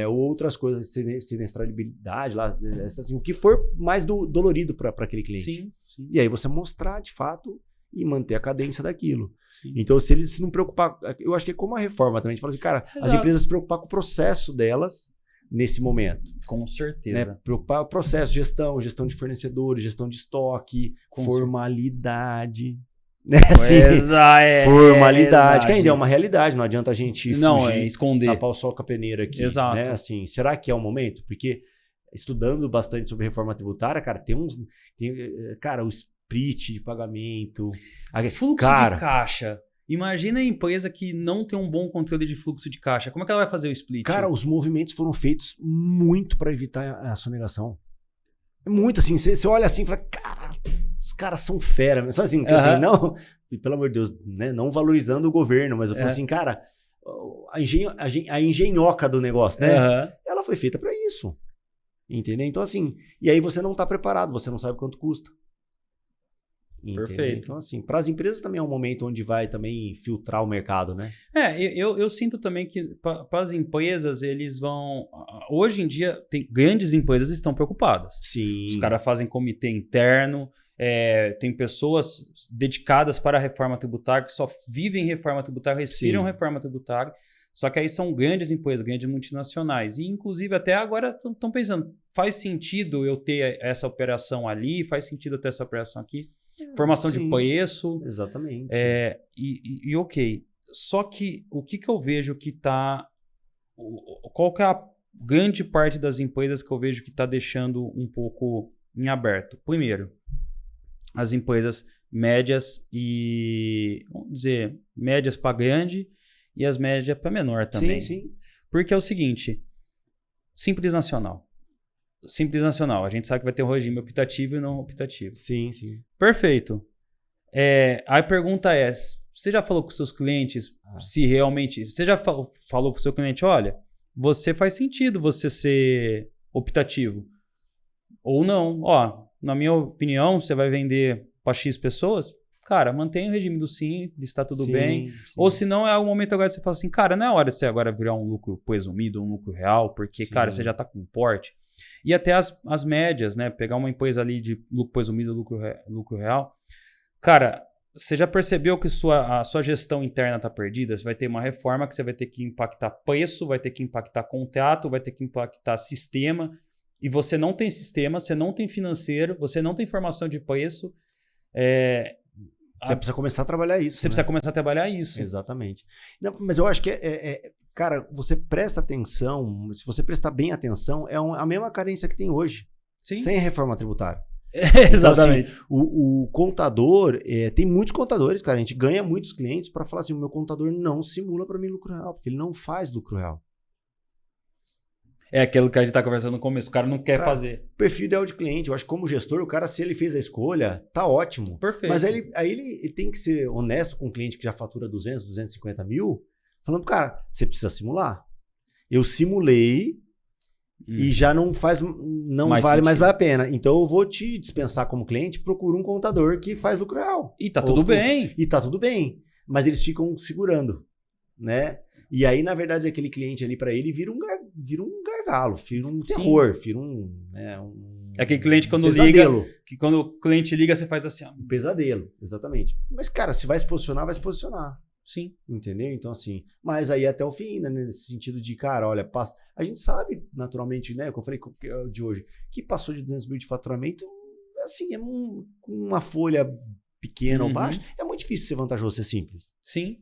ou outras coisas, siniestralidade, lá, assim, o que for mais dolorido para aquele cliente. Sim. E aí você mostrar de fato e manter a cadência daquilo. Sim. Então, se eles se não preocupar, eu acho que é como a reforma também, a gente fala assim, cara, as empresas se preocupar com o processo delas nesse momento. Com certeza. Né? Preocupar com o processo, gestão de fornecedores, gestão de estoque, formalidade. Né? Assim, formalidade, que ainda é uma realidade, não adianta a gente fugir, esconder. tapar o sol com a peneira aqui. Exato. Né? Assim, será que é o momento? Porque estudando bastante sobre reforma tributária, cara, cara, o split de pagamento, fluxo de caixa. Imagina a empresa que não tem um bom controle de fluxo de caixa. Como é que ela vai fazer o split? Cara, os movimentos foram feitos muito para evitar a sonegação. Muito assim, você olha assim e fala, cara, os caras são fera. Só assim, assim, não, pelo amor de Deus, né, não valorizando o governo, mas eu falo assim, cara, a engenhoca do negócio, né? Ela foi feita para isso. Entendeu? Então assim, e aí você não está preparado, você não sabe quanto custa. Entendeu? Perfeito. Então, assim, para as empresas também é um momento onde vai também filtrar o mercado, né? Eu sinto também que para as empresas, eles vão... Hoje em dia, grandes empresas estão preocupadas. Sim. Os caras fazem comitê interno, tem pessoas dedicadas para a reforma tributária, que só vivem reforma tributária, respiram reforma tributária. Só que aí são grandes empresas, grandes multinacionais. E, inclusive, até agora estão pensando, faz sentido eu ter essa operação ali? Faz sentido eu ter essa operação aqui? Formação de preço. Exatamente. Ok. Só que o que eu vejo que está... Qual que é a grande parte das empresas que eu vejo que está deixando um pouco em aberto? Primeiro, as empresas médias e... Vamos dizer, médias para grande e as médias para menor também. Sim. Porque é o seguinte, Simples Nacional. Simples Nacional. A gente sabe que vai ter um regime optativo e não optativo. Sim. Perfeito. A pergunta é, você já falou com seus clientes se realmente... Você já falou com o seu cliente, olha, você faz sentido você ser optativo. Ou não. Na minha opinião, você vai vender para X pessoas, cara, mantenha o regime do Simples, está tudo bem. Sim. Ou se não, é o momento agora de você falar assim, cara, não é hora de você agora virar um lucro presumido, um lucro real, porque, cara, você já está com porte. E até as médias, né? Pegar uma empresa ali de lucro presumido, lucro real. Cara, você já percebeu que a sua gestão interna está perdida? Você vai ter uma reforma que você vai ter que impactar preço, vai ter que impactar contrato, vai ter que impactar sistema. E você não tem sistema, você não tem financeiro, você não tem formação de preço. Você precisa começar a trabalhar isso. Você precisa começar a trabalhar isso. Exatamente. Não, mas eu acho que cara, você presta atenção, se você prestar bem atenção, a mesma carência que tem hoje. Sim. Sem a reforma tributária. Exatamente. Então, assim, o contador, tem muitos contadores, cara, a gente ganha muitos clientes para falar assim, o meu contador não simula para mim lucro real, porque ele não faz lucro real. É aquilo que a gente tá conversando no começo, o cara não quer fazer. Perfil ideal de cliente, eu acho que como gestor, o cara, se ele fez a escolha, tá ótimo. Perfeito. Mas aí ele tem que ser honesto com um cliente que já fatura 200, 250 mil, falando, cara, você precisa simular. Eu simulei E já não vale mais a pena. Então eu vou te dispensar como cliente, procura um contador que faz lucro real. E tá tudo bem. E tá tudo bem. Mas eles ficam segurando, né? E aí, na verdade, aquele cliente ali para ele vira um gargalo, vira um terror, vira É aquele cliente quando pesadelo. Liga, que quando o cliente liga, você faz assim. Um pesadelo, exatamente. Mas, cara, se vai se posicionar, vai se posicionar. Sim. Entendeu? Então, assim, mas aí até o fim, né, nesse sentido de, cara, olha, a gente sabe, naturalmente, né, como eu falei de hoje, que passou de 200 mil de faturamento, assim, com uma folha pequena ou baixa, é muito difícil ser vantajoso, ser simples. Sim.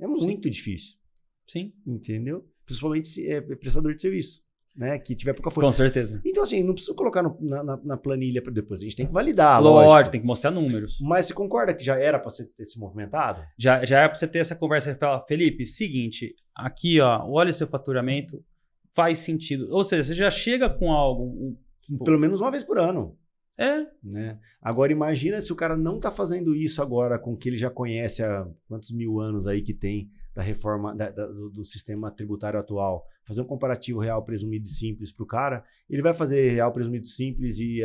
É muito difícil. Sim. Entendeu? Principalmente se é prestador de serviço, né, que tiver pouca folha. Com certeza. Então, assim, não precisa colocar na planilha para depois, a gente tem que validar, lógico, tem que mostrar números. Mas você concorda que já era para ter se movimentado? Já era para você ter essa conversa e falar, Felipe, seguinte, aqui, ó, olha seu faturamento, faz sentido. Ou seja, você já chega com algo... Pelo menos uma vez por ano. É. Né? Agora, imagina se o cara não tá fazendo isso agora com o que ele já conhece há quantos mil anos aí que tem da reforma do sistema tributário atual. Fazer um comparativo real, presumido e simples pro cara, ele vai fazer real, presumido e simples e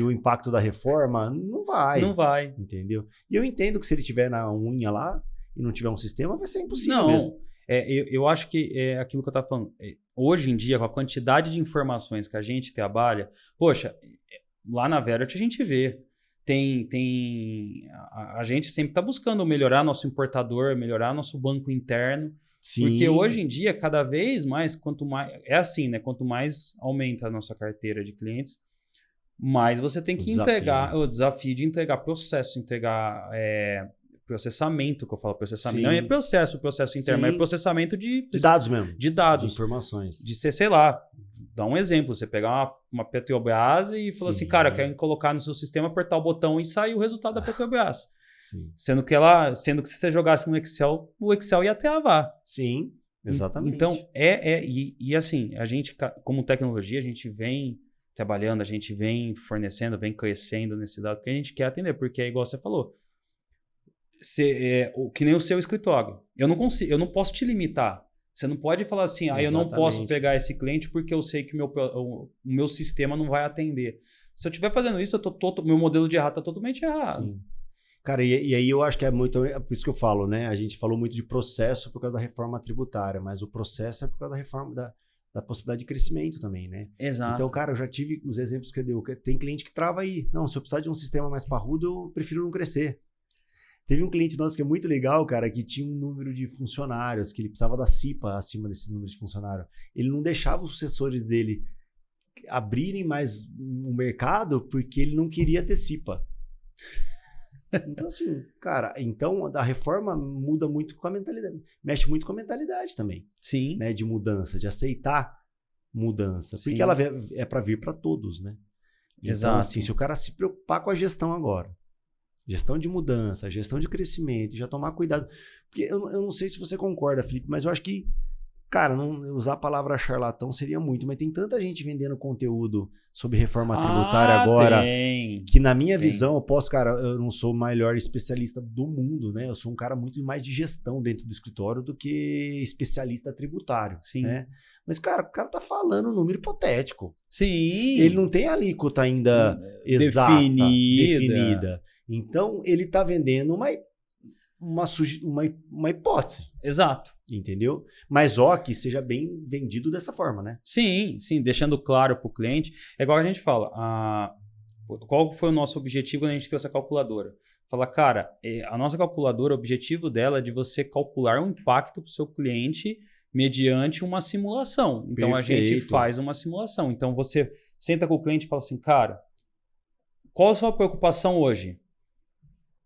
o impacto da reforma? Não vai. Não vai. Entendeu? E eu entendo que se ele tiver na unha lá e não tiver um sistema, vai ser impossível mesmo. Eu acho que é aquilo que eu tava falando. Hoje em dia, com a quantidade de informações que a gente trabalha, poxa, lá na Verity a gente vê. A gente sempre está buscando melhorar nosso importador, melhorar nosso banco interno. Sim. Porque hoje em dia, cada vez mais, quanto mais... É assim, né? Quanto mais aumenta a nossa carteira de clientes, mais você tem que entregar... O desafio de entregar processo, entregar processamento, que eu falo processamento. Sim. Não é processo interno, mas é processamento de dados mesmo. De dados. De informações. De ser, sei lá... Dá um exemplo, você pegar uma Petrobras e falar assim, cara, quero colocar no seu sistema, apertar o botão e sair o resultado da Petrobras. Sim. Sendo que se você jogasse no Excel, o Excel ia travar. Sim, exatamente. Então, e assim, a gente, como tecnologia, a gente vem trabalhando, a gente vem fornecendo, vem crescendo nesse dado que a gente quer atender, porque é igual você falou, que nem o seu escritório. Eu não posso te limitar. Você não pode falar assim, eu não posso pegar esse cliente porque eu sei que o meu sistema não vai atender. Se eu estiver fazendo isso, meu modelo de errado está totalmente errado. Sim. Cara, e aí eu acho que por isso que eu falo, né? A gente falou muito de processo por causa da reforma tributária, mas o processo é por causa da reforma da possibilidade de crescimento também, né? Exato. Então, cara, eu já tive os exemplos que você deu. Tem cliente que trava aí. Não, se eu precisar de um sistema mais parrudo, eu prefiro não crescer. Teve um cliente nosso que é muito legal, cara, que tinha um número de funcionários, que ele precisava da CIPA acima desses números de funcionários. Ele não deixava os sucessores dele abrirem mais o mercado porque ele não queria ter CIPA. Então, assim, cara, a reforma muda muito com a mentalidade, mexe muito com a mentalidade também. Sim. Né, de mudança, de aceitar mudança. Porque ela é para vir para todos, né? Então, exato. Assim, se o cara se preocupar com a gestão agora, gestão de mudança, gestão de crescimento, já tomar cuidado. Porque eu não sei se você concorda, Felipe, mas eu acho que, cara, não usar a palavra charlatão seria muito, mas tem tanta gente vendendo conteúdo sobre reforma tributária agora, que na minha visão, eu não sou o maior especialista do mundo, né? Eu sou um cara muito mais de gestão dentro do escritório do que especialista tributário. Sim. Né? Mas, cara, o cara tá falando um número hipotético. Sim. Ele não tem a alíquota ainda exata, definida. Então, ele está vendendo uma hipótese. Exato. Entendeu? Mas que seja bem vendido dessa forma, né? Sim, deixando claro para o cliente. É igual a gente fala, qual foi o nosso objetivo quando a gente trouxe a calculadora? Fala, cara, a nossa calculadora, o objetivo dela é de você calcular um impacto para o seu cliente mediante uma simulação. Então, a gente faz uma simulação. Então, você senta com o cliente e fala assim, cara, qual a sua preocupação hoje?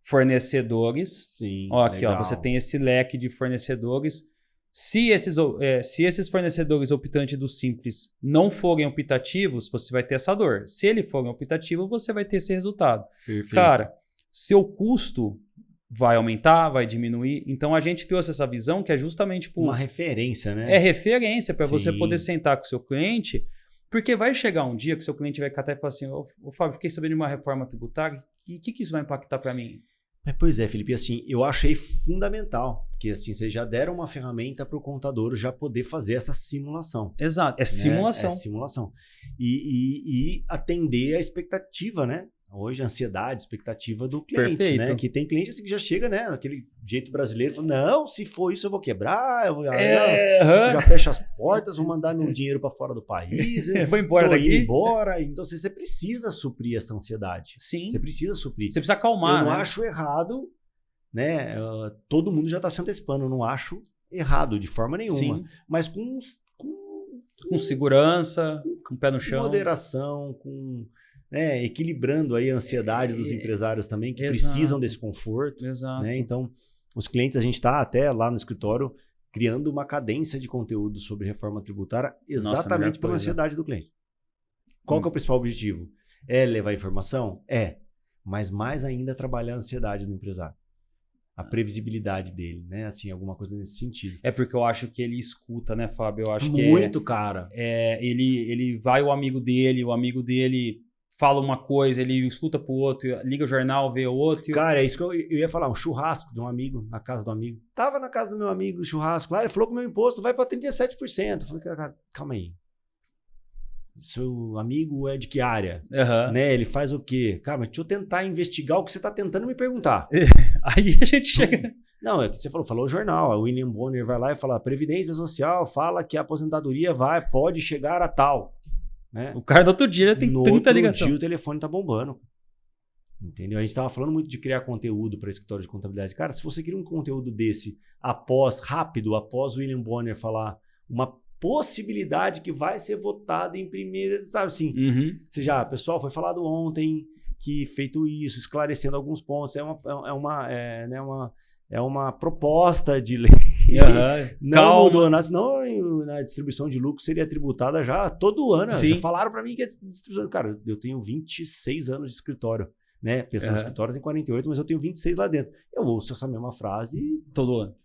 Fornecedores. Sim, aqui, você tem esse leque de fornecedores. Se esses fornecedores optantes do Simples não forem optativos, você vai ter essa dor. Se ele for optativo, você vai ter esse resultado. Perfeito. Cara, seu custo vai aumentar, vai diminuir. Então, a gente trouxe essa visão que é justamente uma referência, né? É referência para você poder sentar com o seu cliente, porque vai chegar um dia que o seu cliente vai catar e falar assim, Fábio, fiquei sabendo de uma reforma tributária, o que isso vai impactar para mim? Pois é, Felipe, assim, eu achei fundamental, porque assim, vocês já deram uma ferramenta para o contador já poder fazer essa simulação. Exato, é né? simulação. É simulação. E atender a expectativa, né? Hoje, a ansiedade, expectativa do cliente, Perfeito. né? Que tem cliente assim, que já chega, né? Daquele jeito brasileiro, fala, não, se for isso eu vou quebrar, eu já fecho as portas, vou mandar meu dinheiro para fora do país, vou embora tô daqui. indo embora. Então, você precisa suprir essa ansiedade. Sim. Você precisa suprir. Você precisa acalmar, eu não né? acho errado, né? Todo mundo já está se antecipando, eu não acho errado de forma nenhuma. Sim. Mas com segurança, com o pé no chão. Moderação, equilibrando aí a ansiedade dos empresários também, que precisam desse conforto. Exato. Né? Então, os clientes, a gente está até lá no escritório criando uma cadência de conteúdo sobre reforma tributária exatamente pela ansiedade do cliente. Qual que é o principal objetivo? É levar informação? É. Mas mais ainda trabalhar a ansiedade do empresário. A previsibilidade dele, né? Assim, alguma coisa nesse sentido. É porque eu acho que ele escuta, né, Fábio? Eu acho muito, cara. Ele vai o amigo dele fala uma coisa, ele escuta pro outro, liga o jornal, vê o outro. Cara, é isso que eu ia falar, um churrasco de um amigo, na casa do amigo. Tava na casa do meu amigo, churrasco lá, ele falou que o meu imposto vai para 37%. Eu falei, cara, calma aí. Seu amigo é de que área? Né? Ele faz o quê? Cara, mas deixa eu tentar investigar o que você tá tentando me perguntar. Aí a gente chega... Não, é que você falou o jornal, o William Bonner vai lá e fala, a Previdência Social fala que a aposentadoria pode chegar a tal. Né? O cara do outro dia tem 30 ligações. No outro dia o telefone tá bombando. Entendeu? A gente tava falando muito de criar conteúdo para escritório de contabilidade. Cara, se você cria um conteúdo desse após o William Bonner falar uma possibilidade que vai ser votada em primeira, sabe assim? Pessoal, foi falado ontem que feito isso, esclarecendo alguns pontos, é uma proposta de lei. Não mudou nada, senão na distribuição de lucro seria tributada já todo ano. Sim. Já falaram para mim que a distribuição... Cara, eu tenho 26 anos de escritório, né? Pensando no escritório tem 48, mas eu tenho 26 lá dentro. Eu ouço essa mesma frase todo ano.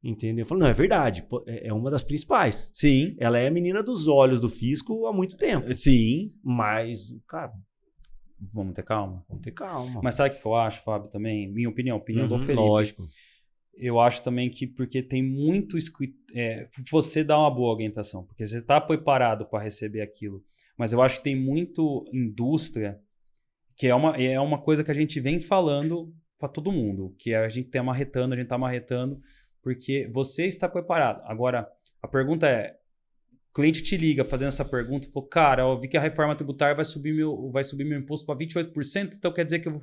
Entendeu? Eu falo, não, é verdade. É uma das principais. Sim. Ela é a menina dos olhos do fisco há muito tempo. Sim. Mas, cara... Vamos ter calma. Mas sabe o que eu acho, Fábio, também? Minha opinião do Felipe. Lógico. Eu acho também que porque tem muito você dá uma boa orientação, porque você está preparado para receber aquilo. Mas eu acho que tem muito indústria que é uma coisa que a gente vem falando para todo mundo, que a gente está marretando, porque você está preparado. Agora, a pergunta é, o cliente te liga fazendo essa pergunta e falou, cara, eu vi que a reforma tributária vai subir meu imposto para 28%, então quer dizer que eu vou...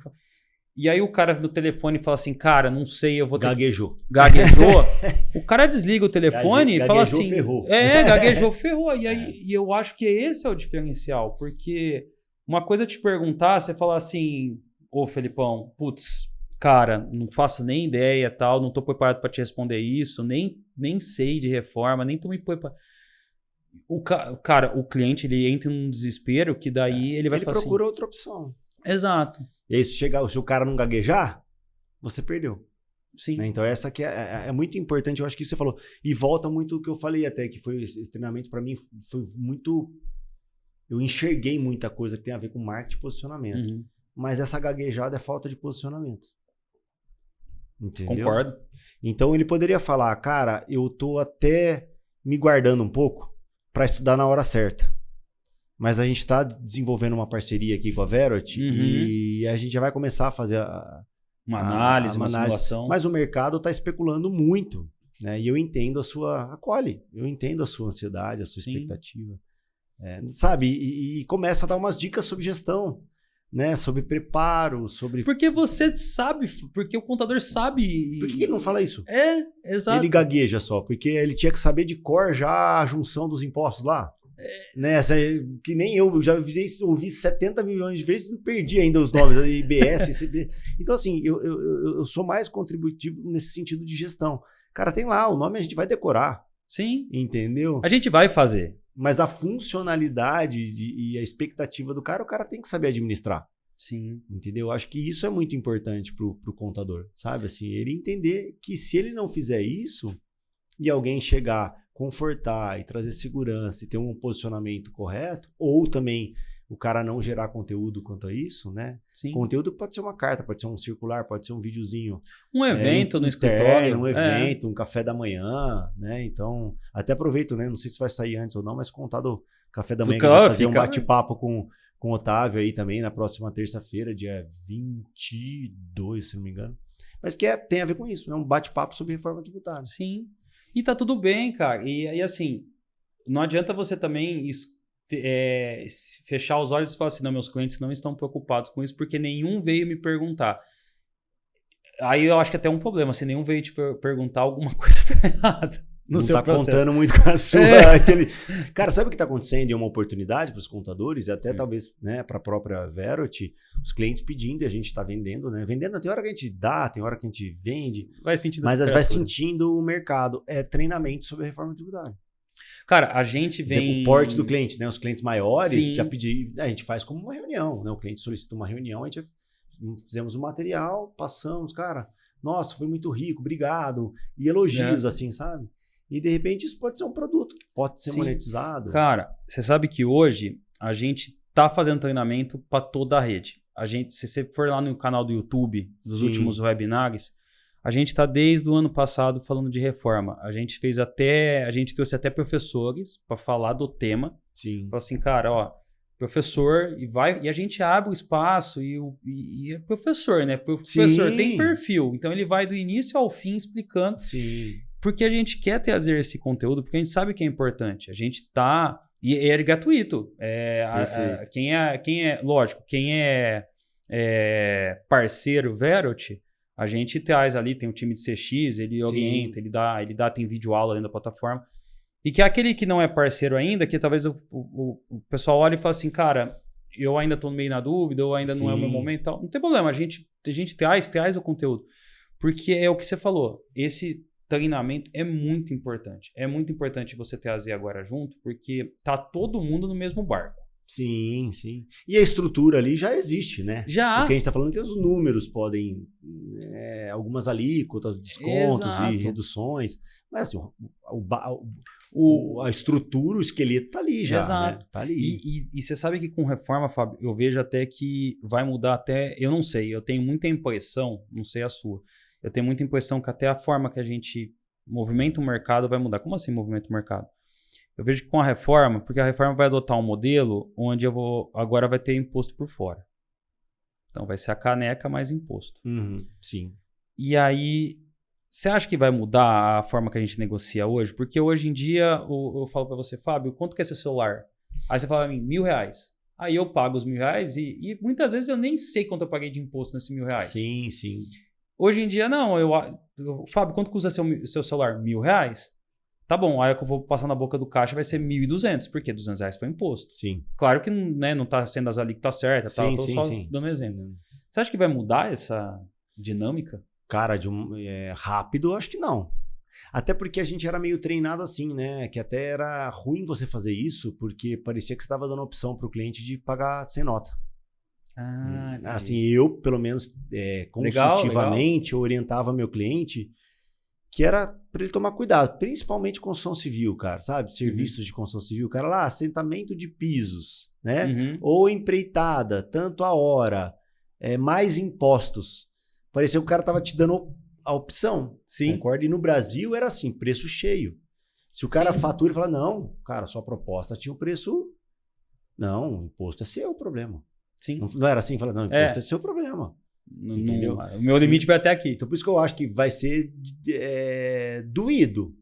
E aí o cara no telefone fala assim, cara, não sei, eu vou ter... Gaguejou. O cara desliga o telefone e fala assim... Ferrou. Gaguejou, ferrou. E eu acho que esse é o diferencial, porque uma coisa é te perguntar, você falar assim, ô Felipão, putz, cara, não faço nem ideia, tal, não tô preparado para te responder isso, nem sei de reforma, nem tô me preparado. O cliente, ele entra em um desespero que daí ele vai falar assim... Ele procura outra opção. Exato. E aí, se o cara não gaguejar, você perdeu. Sim. Né? Então, essa aqui é muito importante. Eu acho que você falou. E volta muito o que eu falei até, que foi esse treinamento para mim foi muito... Eu enxerguei muita coisa que tem a ver com marketing e posicionamento. Mas essa gaguejada é falta de posicionamento. Entendeu? Concordo. Então, ele poderia falar, cara, eu tô até me guardando um pouco para estudar na hora certa. Mas a gente está desenvolvendo uma parceria aqui com a Verot e a gente já vai começar a fazer uma análise, uma simulação. Mas o mercado está especulando muito, né? E eu entendo eu entendo a sua ansiedade, a sua expectativa. Sabe? E começa a dar umas dicas sobre gestão, né? Sobre preparo, sobre... Porque você sabe, porque o contador sabe... Por que ele não fala isso? Exato. Ele gagueja só, porque ele tinha que saber de cor já a junção dos impostos lá. Né? Que nem eu já ouvi 70 milhões de vezes e não perdi ainda os nomes, IBS, ICB. Então, assim, eu sou mais contributivo nesse sentido de gestão. Cara, tem lá, o nome a gente vai decorar. Sim. Entendeu? A gente vai fazer. Mas a funcionalidade e a expectativa do cara, o cara tem que saber administrar. Sim. Entendeu? Eu acho que isso é muito importante pro contador, sabe? Assim, ele entender que se ele não fizer isso e alguém chegar... confortar e trazer segurança e ter um posicionamento correto, ou também o cara não gerar conteúdo quanto a isso, né? Sim. Conteúdo pode ser uma carta, pode ser um circular, pode ser um videozinho. Um evento no interno, escritório. Um evento, um café da manhã, né? Então, até aproveito, né? Não sei se vai sair antes ou não, mas contar do café da manhã, que a gente vai fazer um bate-papo com o Otávio aí também na próxima terça-feira, dia 22, se não me engano. Mas que tem a ver com isso, né? Um bate-papo sobre reforma tributária. Sim. E tá tudo bem, cara. E assim, não adianta você também fechar os olhos e falar assim, não, meus clientes não estão preocupados com isso, porque nenhum veio me perguntar. Aí eu acho que até é um problema, se nenhum veio te perguntar, alguma coisa tá errada. Não tá contando muito com a sua. Cara, sabe o que tá acontecendo? É uma oportunidade para os contadores e até talvez, né, para a própria Verot, os clientes pedindo e a gente tá vendendo, né? Vendendo, tem hora que a gente dá, tem hora que a gente vende, mas vai sentindo o mercado. É treinamento sobre a reforma tributária. Cara, a gente vem... O porte do cliente, né? Os clientes maiores Sim. já pediram, a gente faz como uma reunião, né? O cliente solicita uma reunião, a gente fizemos o material, passamos, cara, nossa, foi muito rico, obrigado. E elogios, assim, sabe? E de repente isso pode ser um produto que pode ser monetizado. Cara, você sabe que hoje a gente tá fazendo treinamento para toda a rede. A gente, se você for lá no canal do YouTube dos últimos webinars, a gente tá desde o ano passado falando de reforma. A gente trouxe até professores para falar do tema. Sim. Falou assim, cara, ó, professor, e a gente abre o espaço e é professor, né? Professor tem perfil, então ele vai do início ao fim explicando. Sim. Porque a gente quer trazer esse conteúdo, porque a gente sabe que é importante. A gente tá... E é gratuito. Lógico, quem é parceiro Verot, a gente traz ali, tem um time de CX, ele orienta, ele dá, tem vídeo aula dentro da plataforma. E que é aquele que não é parceiro ainda, que talvez o pessoal olha e fala assim, cara, eu ainda tô meio na dúvida, ou ainda não é o meu momento e tal. Não tem problema, a gente traz o conteúdo. Porque é o que você falou, esse treinamento é muito importante. É muito importante você trazer agora junto, porque tá todo mundo no mesmo barco. Sim, sim. E a estrutura ali já existe, né? Já. O que a gente está falando é que os números podem... algumas alíquotas, descontos e reduções. Mas assim, a estrutura, o esqueleto tá ali já. Exato. Né? Tá ali. E você sabe que com reforma, Fábio, eu vejo até que vai mudar até... Eu não sei, eu tenho muita impressão, não sei a sua, eu tenho muita impressão que até a forma que a gente movimenta o mercado vai mudar. Como assim movimenta o mercado? Eu vejo que com a reforma, porque a reforma vai adotar um modelo onde agora vai ter imposto por fora. Então vai ser a caneca mais imposto. Sim. E aí, você acha que vai mudar a forma que a gente negocia hoje? Porque hoje em dia, eu falo para você, Fábio, quanto que é seu celular? Aí você fala para mim, R$1.000. Aí eu pago os R$1.000 e muitas vezes eu nem sei quanto eu paguei de imposto nesse R$1.000. Sim, sim. Hoje em dia, não. Fábio, quanto custa seu celular? R$1.000? Tá bom, aí eu vou passar na boca do caixa vai ser 1.200, porque R$200 foi imposto. Sim. Claro que, né, não tá sendo as alíquotas certas, tá? Só dando exemplo. Você acha que vai mudar essa dinâmica? Cara, rápido, acho que não. Até porque a gente era meio treinado assim, né? Que até era ruim você fazer isso, porque parecia que você estava dando opção para o cliente de pagar sem nota. Assim, eu, pelo menos, consultivamente, eu orientava meu cliente que era para ele tomar cuidado, principalmente construção civil, cara, sabe? Serviços de construção civil, cara, lá, assentamento de pisos, né? Ou empreitada, tanto a hora, mais impostos. Parecia que o cara tava te dando a opção. Sim. Concorda? E no Brasil era assim, preço cheio. Se o cara fatura e fala, não, cara, sua proposta tinha o preço... Não, o imposto é seu problema. Sim. Não era assim? Fala, não, o imposto é seu problema. Entendeu? O meu limite vai até aqui. Então, por isso que eu acho que vai ser doído.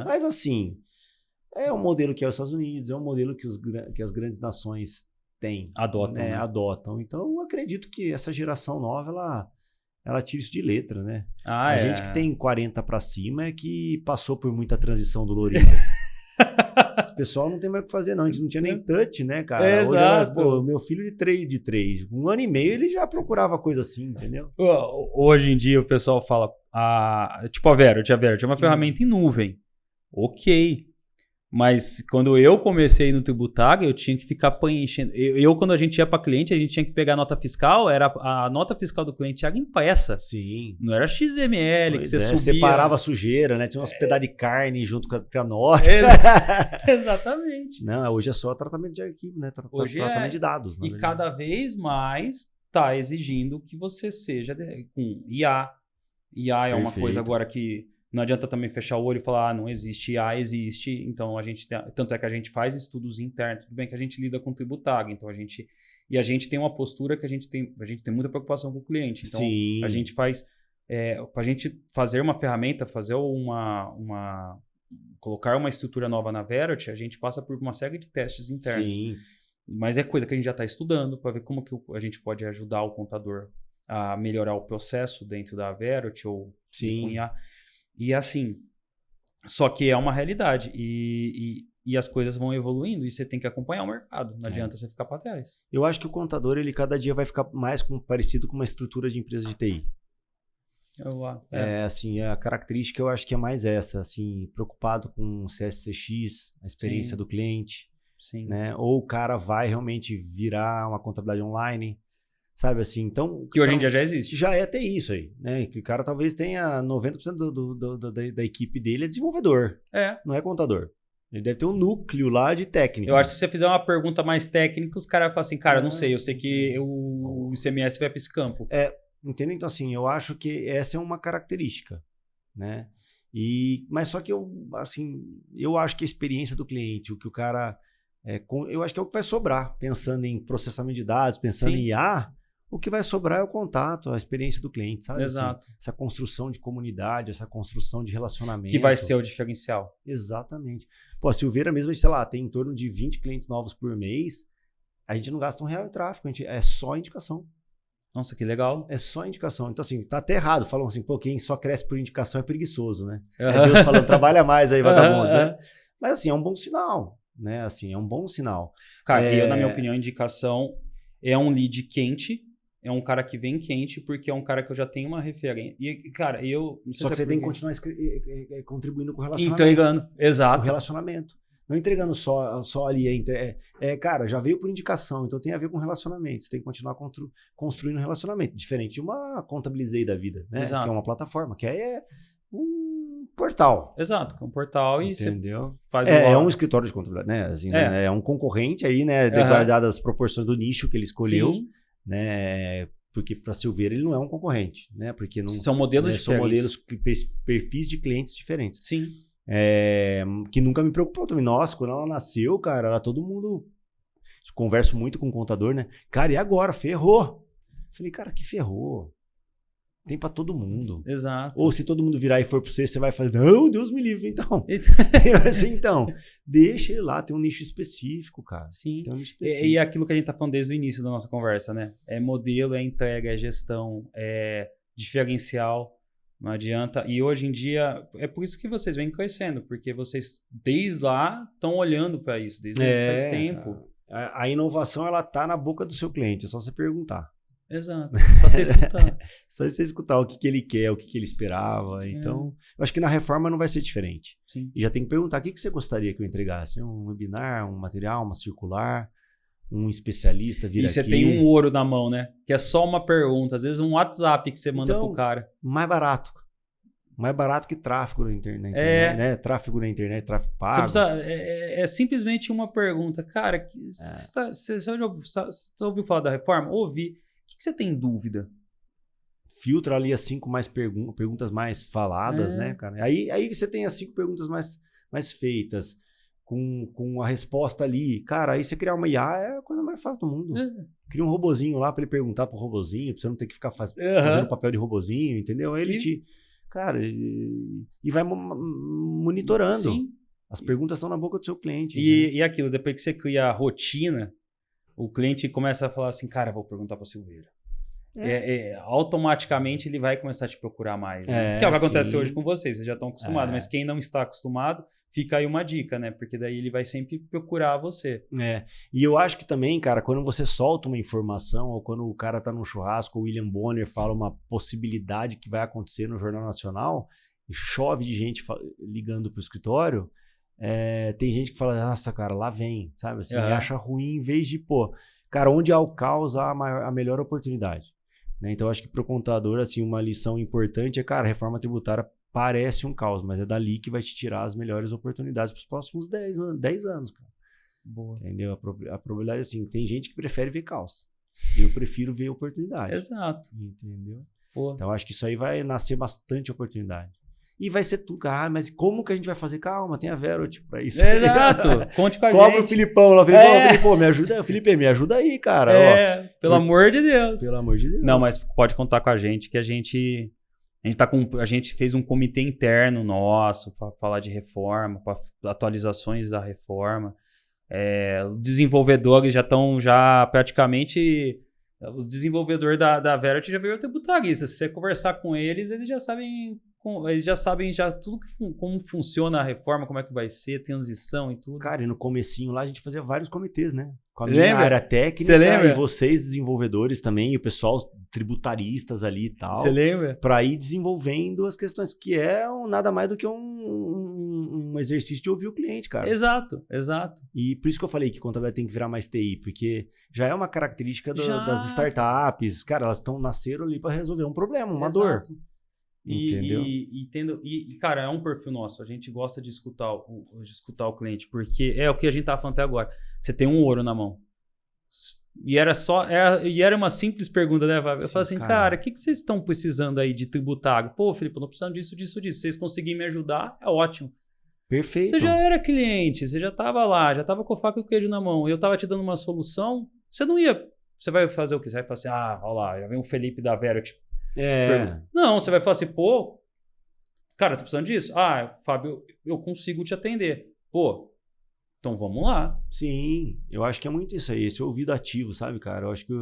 Mas, assim, é um modelo que é os Estados Unidos, é um modelo que as grandes nações têm. Adotam. Né? Adotam. Então, eu acredito que essa geração nova, ela tira isso de letra, né? A gente que tem 40 para cima é que passou por muita transição dolorida. Esse pessoal não tem mais o que fazer, não. A gente não tinha nem touch, né, cara? Hoje, meu filho de 3, 1 ano e meio, ele já procurava coisa assim, entendeu? Hoje em dia o pessoal fala, tipo a Verot é uma ferramenta em nuvem. Ok. Mas quando eu comecei no tributário, eu tinha que ficar preenchendo. Quando a gente ia para cliente, a gente tinha que pegar a nota fiscal, a nota fiscal do cliente era impressa. Sim. Não era XML Pois que você subia. Separava a sujeira, né? Tinha uns pedaços de carne junto com a nota. Exatamente. Não, hoje é só tratamento de arquivo, né? Tratamento de dados. E cada vez mais está exigindo que você seja com IA. IA é uma coisa agora que não adianta também fechar o olho e falar, não existe IA, existe. Então tanto é que a gente faz estudos internos, tudo bem que a gente lida com tributário, então a gente tem uma postura que a gente tem muita preocupação com o cliente. Então Sim. a gente faz para a gente fazer uma ferramenta, fazer colocar uma estrutura nova na Verity, a gente passa por uma série de testes internos. Sim. Mas é coisa que a gente já está estudando para ver como que a gente pode ajudar o contador a melhorar o processo dentro da Verity ou com IA. E assim, só que é uma realidade e as coisas vão evoluindo e você tem que acompanhar o mercado, não adianta você ficar para trás. Eu acho que o contador, ele cada dia vai ficar mais parecido com uma estrutura de empresa de TI. Assim, a característica eu acho que é mais essa, assim, preocupado com o CSCX, a experiência do cliente, né? Ou o cara vai realmente virar uma contabilidade online, sabe assim, então... Que hoje em dia já existe. Já é até isso aí, né? Que o cara talvez tenha 90% da equipe dele é desenvolvedor, não é contador. Ele deve ter um núcleo lá de técnico. Eu acho que se você fizer uma pergunta mais técnica, os caras falam assim, cara, não sei, eu sei que o ICMS vai para esse campo. Entendeu? Então assim, eu acho que essa é uma característica, né? Mas só que eu acho que a experiência do cliente, o que o cara... eu acho que é o que vai sobrar, pensando em processamento de dados, pensando em IA... O que vai sobrar é o contato, a experiência do cliente, sabe? Exato. Assim, essa construção de comunidade, essa construção de relacionamento. Que vai ser o diferencial. Exatamente. Pô, a Silveira mesmo, sei lá, tem em torno de 20 clientes novos por mês. A gente não gasta R$1 em tráfego, é só indicação. Nossa, que legal. É só indicação. Então, assim, tá até errado. Falam assim, pô, quem só cresce por indicação é preguiçoso, né? É Deus falando, trabalha mais aí, vagabundo, né? Mas, assim, é um bom sinal, né? Assim, é um bom sinal. Cara, eu, na minha opinião, indicação é um lead quente. É um cara que vem quente, porque é um cara que eu já tenho uma referência. E, cara, eu... Não sei Só que se você tem que continuar contribuindo com o relacionamento. Entregando, exato. O relacionamento. Não entregando só ali. Cara, já veio por indicação, então tem a ver com relacionamento. Você tem que continuar construindo um relacionamento. Diferente de uma Contabilizei da vida, né? Exato. Que é uma plataforma, que é um portal. Exato, que é um portal e entendeu? Você faz um escritório de contabilidade, né? Assim, né? É um concorrente aí, né? Guardadas as proporções do nicho que ele escolheu. Sim. Né? Porque para Silveira ele não é um concorrente, né? Porque não são modelos diferentes. São modelos, perfis de clientes diferentes. Sim. Que nunca me preocupou também. Nossa, quando ela nasceu, cara, era todo mundo... Converso muito com o contador, né? Cara, e agora? Ferrou. Falei, cara, que ferrou? Tem para todo mundo. Exato. Ou se todo mundo virar e for para você vai fazer, não, Deus me livre, então. Então, deixa ele lá, tem um nicho específico, cara. Sim. Tem um nicho específico. E aquilo que a gente tá falando desde o início da nossa conversa, né? É modelo, é entrega, é gestão, é diferencial, não adianta. E hoje em dia, é por isso que vocês vêm crescendo, porque vocês, desde lá, estão olhando para isso, desde faz tempo. A inovação, ela tá na boca do seu cliente, é só você perguntar. Exato, só você escutar. Só você escutar o que ele quer, o que ele esperava. Então, eu acho que na reforma não vai ser diferente. Sim. E já tem que perguntar, o que você gostaria que eu entregasse? Um webinar, um material, uma circular, um especialista vir aqui. E você tem um ouro na mão, né? Que é só uma pergunta, às vezes um WhatsApp que você manda pro cara. Mais barato. Mais barato que tráfego na internet, né? Tráfego na internet, tráfego pago. Você precisa, é simplesmente uma pergunta. Cara, você ouviu falar da reforma? Ouvi. O que você tem dúvida? Filtra ali as 5 mais perguntas mais faladas, né, cara? Aí você tem as 5 perguntas mais feitas, com a resposta ali. Cara, aí você criar uma IA é a coisa mais fácil do mundo. Cria um robozinho lá para ele perguntar pro robozinho, pra você não ter que ficar fazendo papel de robozinho, entendeu? Aí ele Cara, e vai monitorando. Sim. As perguntas estão na boca do seu cliente. E aquilo, depois que você cria a rotina, o cliente começa a falar assim, cara, vou perguntar para Silveira. Automaticamente ele vai começar a te procurar mais. Né? Que é o que acontece hoje com vocês já estão acostumados. Mas quem não está acostumado, fica aí uma dica, né? Porque daí ele vai sempre procurar você. E eu acho que também, cara, quando você solta uma informação, ou quando o cara tá num churrasco, o William Bonner fala uma possibilidade que vai acontecer no Jornal Nacional, e chove de gente ligando pro escritório, tem gente que fala, nossa, cara, lá vem, sabe? Assim, Uhum. acha ruim em vez de, pô, cara, onde há o caos, há a melhor oportunidade. Né? Então, acho que para o contador, assim, uma lição importante é, cara, a reforma tributária parece um caos, mas é dali que vai te tirar as melhores oportunidades para os próximos 10 anos, cara. Boa. Entendeu? A probabilidade é assim, tem gente que prefere ver caos. Eu prefiro ver oportunidade. Exato. Entendeu? Pô. Então, acho que isso aí vai nascer bastante oportunidade. E vai ser tudo, mas como que a gente vai fazer? Calma, tem a Verot pra isso. Exato. Conte com a gente. Cobra o Filipão lá. Filipão, me ajuda. Felipe, me ajuda aí, cara. Ó, pelo amor de Deus. Pelo amor de Deus. Não, mas pode contar com a gente, que a gente fez um comitê interno nosso para falar de reforma, para atualizações da reforma. Os desenvolvedores já estão praticamente... Os desenvolvedores da Verot já veio tributarista. Se você conversar com eles, eles já sabem tudo como funciona a reforma, como é que vai ser, transição e tudo. Cara, e no comecinho lá a gente fazia vários comitês, né? Com a minha área técnica. Você lembra? E vocês desenvolvedores também, e o pessoal tributaristas ali e tal. Você lembra? Para ir desenvolvendo as questões, que é nada mais do que um exercício de ouvir o cliente, cara. Exato. E por isso que eu falei que contabilidade tem que virar mais TI, porque já é uma característica das startups. Cara, elas nasceram ali para resolver um problema, uma dor. Entendeu? E, cara, é um perfil nosso. A gente gosta de escutar o cliente, porque é o que a gente tava falando até agora. Você tem um ouro na mão. E era uma simples pergunta, né, Fábio? Eu falei assim, cara, o que vocês estão precisando aí de tributário? Pô, Felipe, eu não precisando disso. Se vocês conseguirem me ajudar, é ótimo. Perfeito. Você já era cliente, você já tava lá, já tava com a faca e o queijo na mão, e eu tava te dando uma solução, você não ia... Você vai fazer o quê? Você vai falar assim, olha lá, já vem o Felipe da Verot. Não, você vai falar assim, pô, cara, tô precisando disso? Fábio, eu consigo te atender. Pô, então vamos lá. Sim, eu acho que é muito isso aí, esse ouvido ativo, sabe, cara? Eu acho que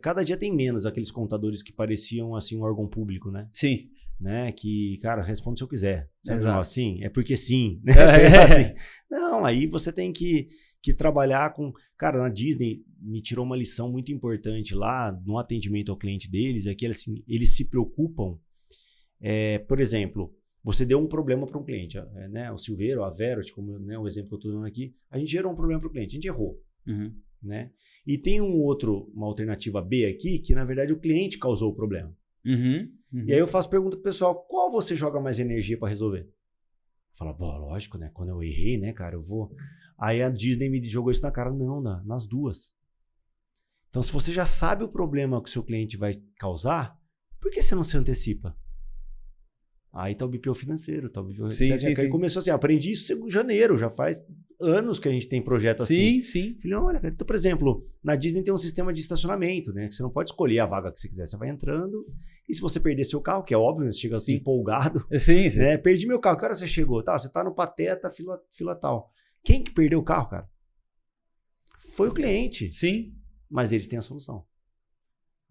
cada dia tem menos aqueles contadores que pareciam, assim, um órgão público, né? Sim. Né? Que, cara, responde se eu quiser. Sabe? Exato. Assim, é porque sim. Né? Assim. Não, aí você tem que trabalhar com... Cara, na Disney me tirou uma lição muito importante lá no atendimento ao cliente deles, é que assim, eles se preocupam. Por exemplo, você deu um problema para um cliente, né? O Silveira, a Verot, como, né, o exemplo que eu estou dando aqui, a gente gerou um problema para o cliente, a gente errou. Uhum. Né? E tem uma alternativa B aqui, que na verdade o cliente causou o problema. Uhum. E aí eu faço pergunta pro pessoal, qual você joga mais energia para resolver? Fala, lógico, né? Quando eu errei, né, cara, eu vou... Aí a Disney me jogou isso na cara. Não, nas duas. Então, se você já sabe o problema que o seu cliente vai causar, por que você não se antecipa? Aí tá o BPO financeiro. Tá o BPO... Sim. Começou assim, aprendi isso em janeiro, já faz anos que a gente tem projeto assim. Sim. Falei, olha, cara, então, por exemplo, na Disney tem um sistema de estacionamento, né? Que você não pode escolher a vaga que você quiser, você vai entrando, e se você perder seu carro, que é óbvio, você chega assim empolgado, sim. Né? Perdi meu carro, que hora você chegou? Tá, você tá no Pateta, fila tal. Quem que perdeu o carro, cara? Foi o cliente. Sim. Mas eles têm a solução.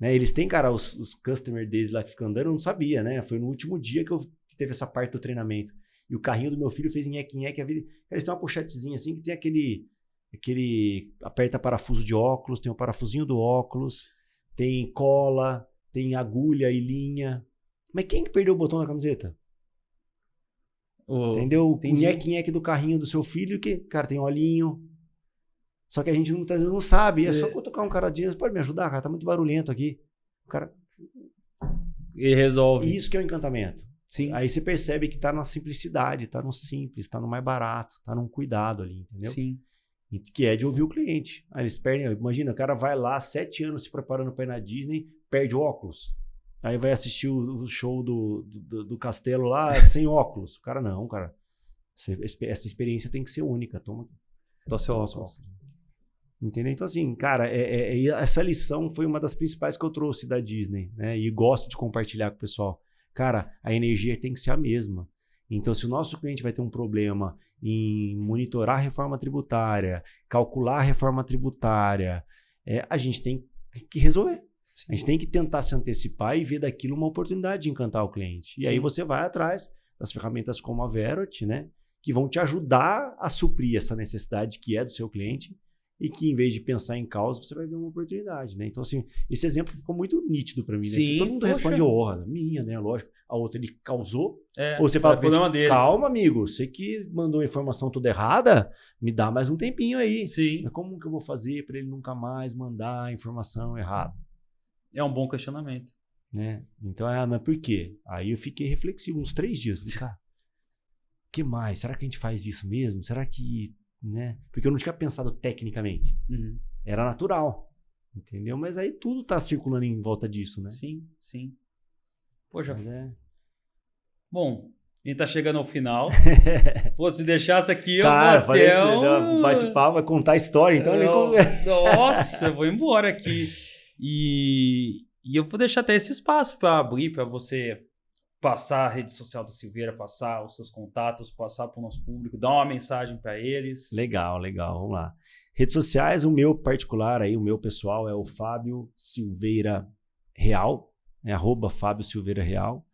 Né? Eles têm, cara, os customers deles lá que ficam andando, eu não sabia, né? Foi no último dia que teve essa parte do treinamento. E o carrinho do meu filho fez nheque-nheque a vida. Cara, eles têm uma pochetezinha assim que tem aquele aperta parafuso de óculos, tem o parafusinho do óculos, tem cola, tem agulha e linha. Mas quem que perdeu o botão da camiseta? Entendeu? O nheque-nheque do carrinho do seu filho, que, cara, tem olhinho. Só que a gente muitas vezes não sabe. É só tocar um cara de... Você pode me ajudar, cara? Tá muito barulhento aqui. O cara... E resolve. Isso que é o encantamento. Sim. Aí você percebe que tá na simplicidade, tá no simples, tá no mais barato, tá num cuidado ali, entendeu? Sim. Que é de ouvir o cliente. Aí eles perdem... Imagina, o cara vai lá 7 anos se preparando pra ir na Disney, perde o óculos. Aí vai assistir o show do castelo lá sem óculos. O cara, não, cara. Essa experiência tem que ser única. Toma seu óculos. Entendeu? Então, assim, cara, essa lição foi uma das principais que eu trouxe da Disney, né? E gosto de compartilhar com o pessoal. Cara, a energia tem que ser a mesma. Então, se o nosso cliente vai ter um problema em monitorar a reforma tributária, calcular a reforma tributária, a gente tem que resolver. Sim. A gente tem que tentar se antecipar e ver daquilo uma oportunidade de encantar o cliente. E aí você vai atrás das ferramentas como a Verot, né? Que vão te ajudar a suprir essa necessidade que é do seu cliente e que em vez de pensar em causa, você vai ver uma oportunidade, né? Então, assim, esse exemplo ficou muito nítido para mim, né? Sim, Porque todo mundo responde, minha, né? Lógico. A outra ele causou. Ou você fala, problema dele. calma, amigo, você que mandou a informação toda errada, me dá mais um tempinho aí. Sim. Mas como que eu vou fazer para ele nunca mais mandar a informação errada? É um bom questionamento. Né? Então, mas por quê? Aí eu fiquei reflexivo uns 3 dias. Falei, cara, o que mais? Será que a gente faz isso mesmo? Será que... Né? Porque eu não tinha pensado tecnicamente. Uhum. Era natural. Entendeu? Mas aí tudo tá circulando em volta disso, né? Sim, sim. Poxa. Bom, a gente tá chegando ao final. Pô, se deixasse aqui, cara, eu vou até bate-papo, vai contar a história, então... Nossa, eu vou embora aqui. E eu vou deixar até esse espaço para abrir, para você passar a rede social da Silveira, passar os seus contatos, passar para o nosso público, dar uma mensagem para eles. Legal, vamos lá. Redes sociais, o meu particular, aí, o meu pessoal é o Fábio Silveira Real, é @Fábio Silveira Real.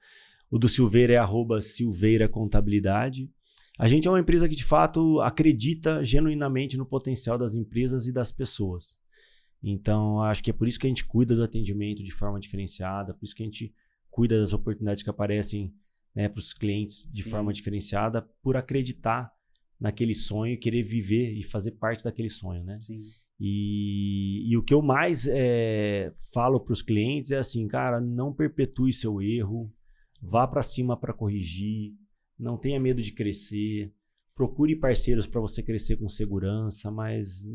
O do Silveira é @Silveira Contabilidade. A gente é uma empresa que, de fato, acredita genuinamente no potencial das empresas e das pessoas. Então, acho que é por isso que a gente cuida do atendimento de forma diferenciada, por isso que a gente cuida das oportunidades que aparecem, né, para os clientes de forma diferenciada, por acreditar naquele sonho, querer viver e fazer parte daquele sonho, né? Sim. E o que eu mais falo para os clientes é assim, cara, não perpetue seu erro, vá para cima para corrigir, não tenha medo de crescer, procure parceiros para você crescer com segurança, mas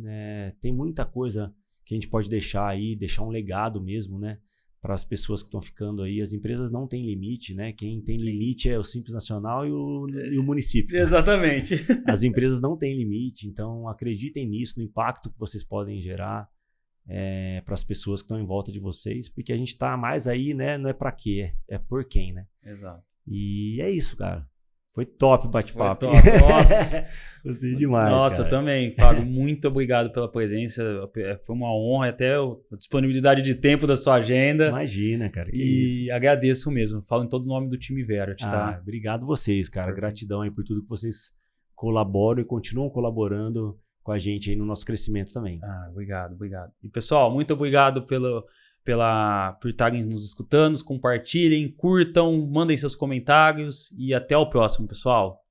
tem muita coisa que a gente pode deixar aí, deixar um legado mesmo, né? Para as pessoas que estão ficando aí. As empresas não têm limite, né? Quem tem limite é o Simples Nacional e o município. Exatamente. As empresas não têm limite, então acreditem nisso, no impacto que vocês podem gerar para as pessoas que estão em volta de vocês, porque a gente está mais aí, né? Não é para quê, é por quem, né? Exato. E é isso, cara. Foi top o bate-papo. Nossa. Gostei demais, Nossa, cara. eu também, Fábio. Muito obrigado pela presença. Foi uma honra, até a disponibilidade de tempo da sua agenda. Imagina, cara. Que e isso. agradeço mesmo. Falo em todo o nome do time Verat, tá? Obrigado vocês, cara. Perfeito. Gratidão aí por tudo que vocês colaboram e continuam colaborando com a gente aí no nosso crescimento também. Obrigado. E pessoal, muito obrigado por estarem nos escutando. Compartilhem, curtam, mandem seus comentários e até o próximo, pessoal.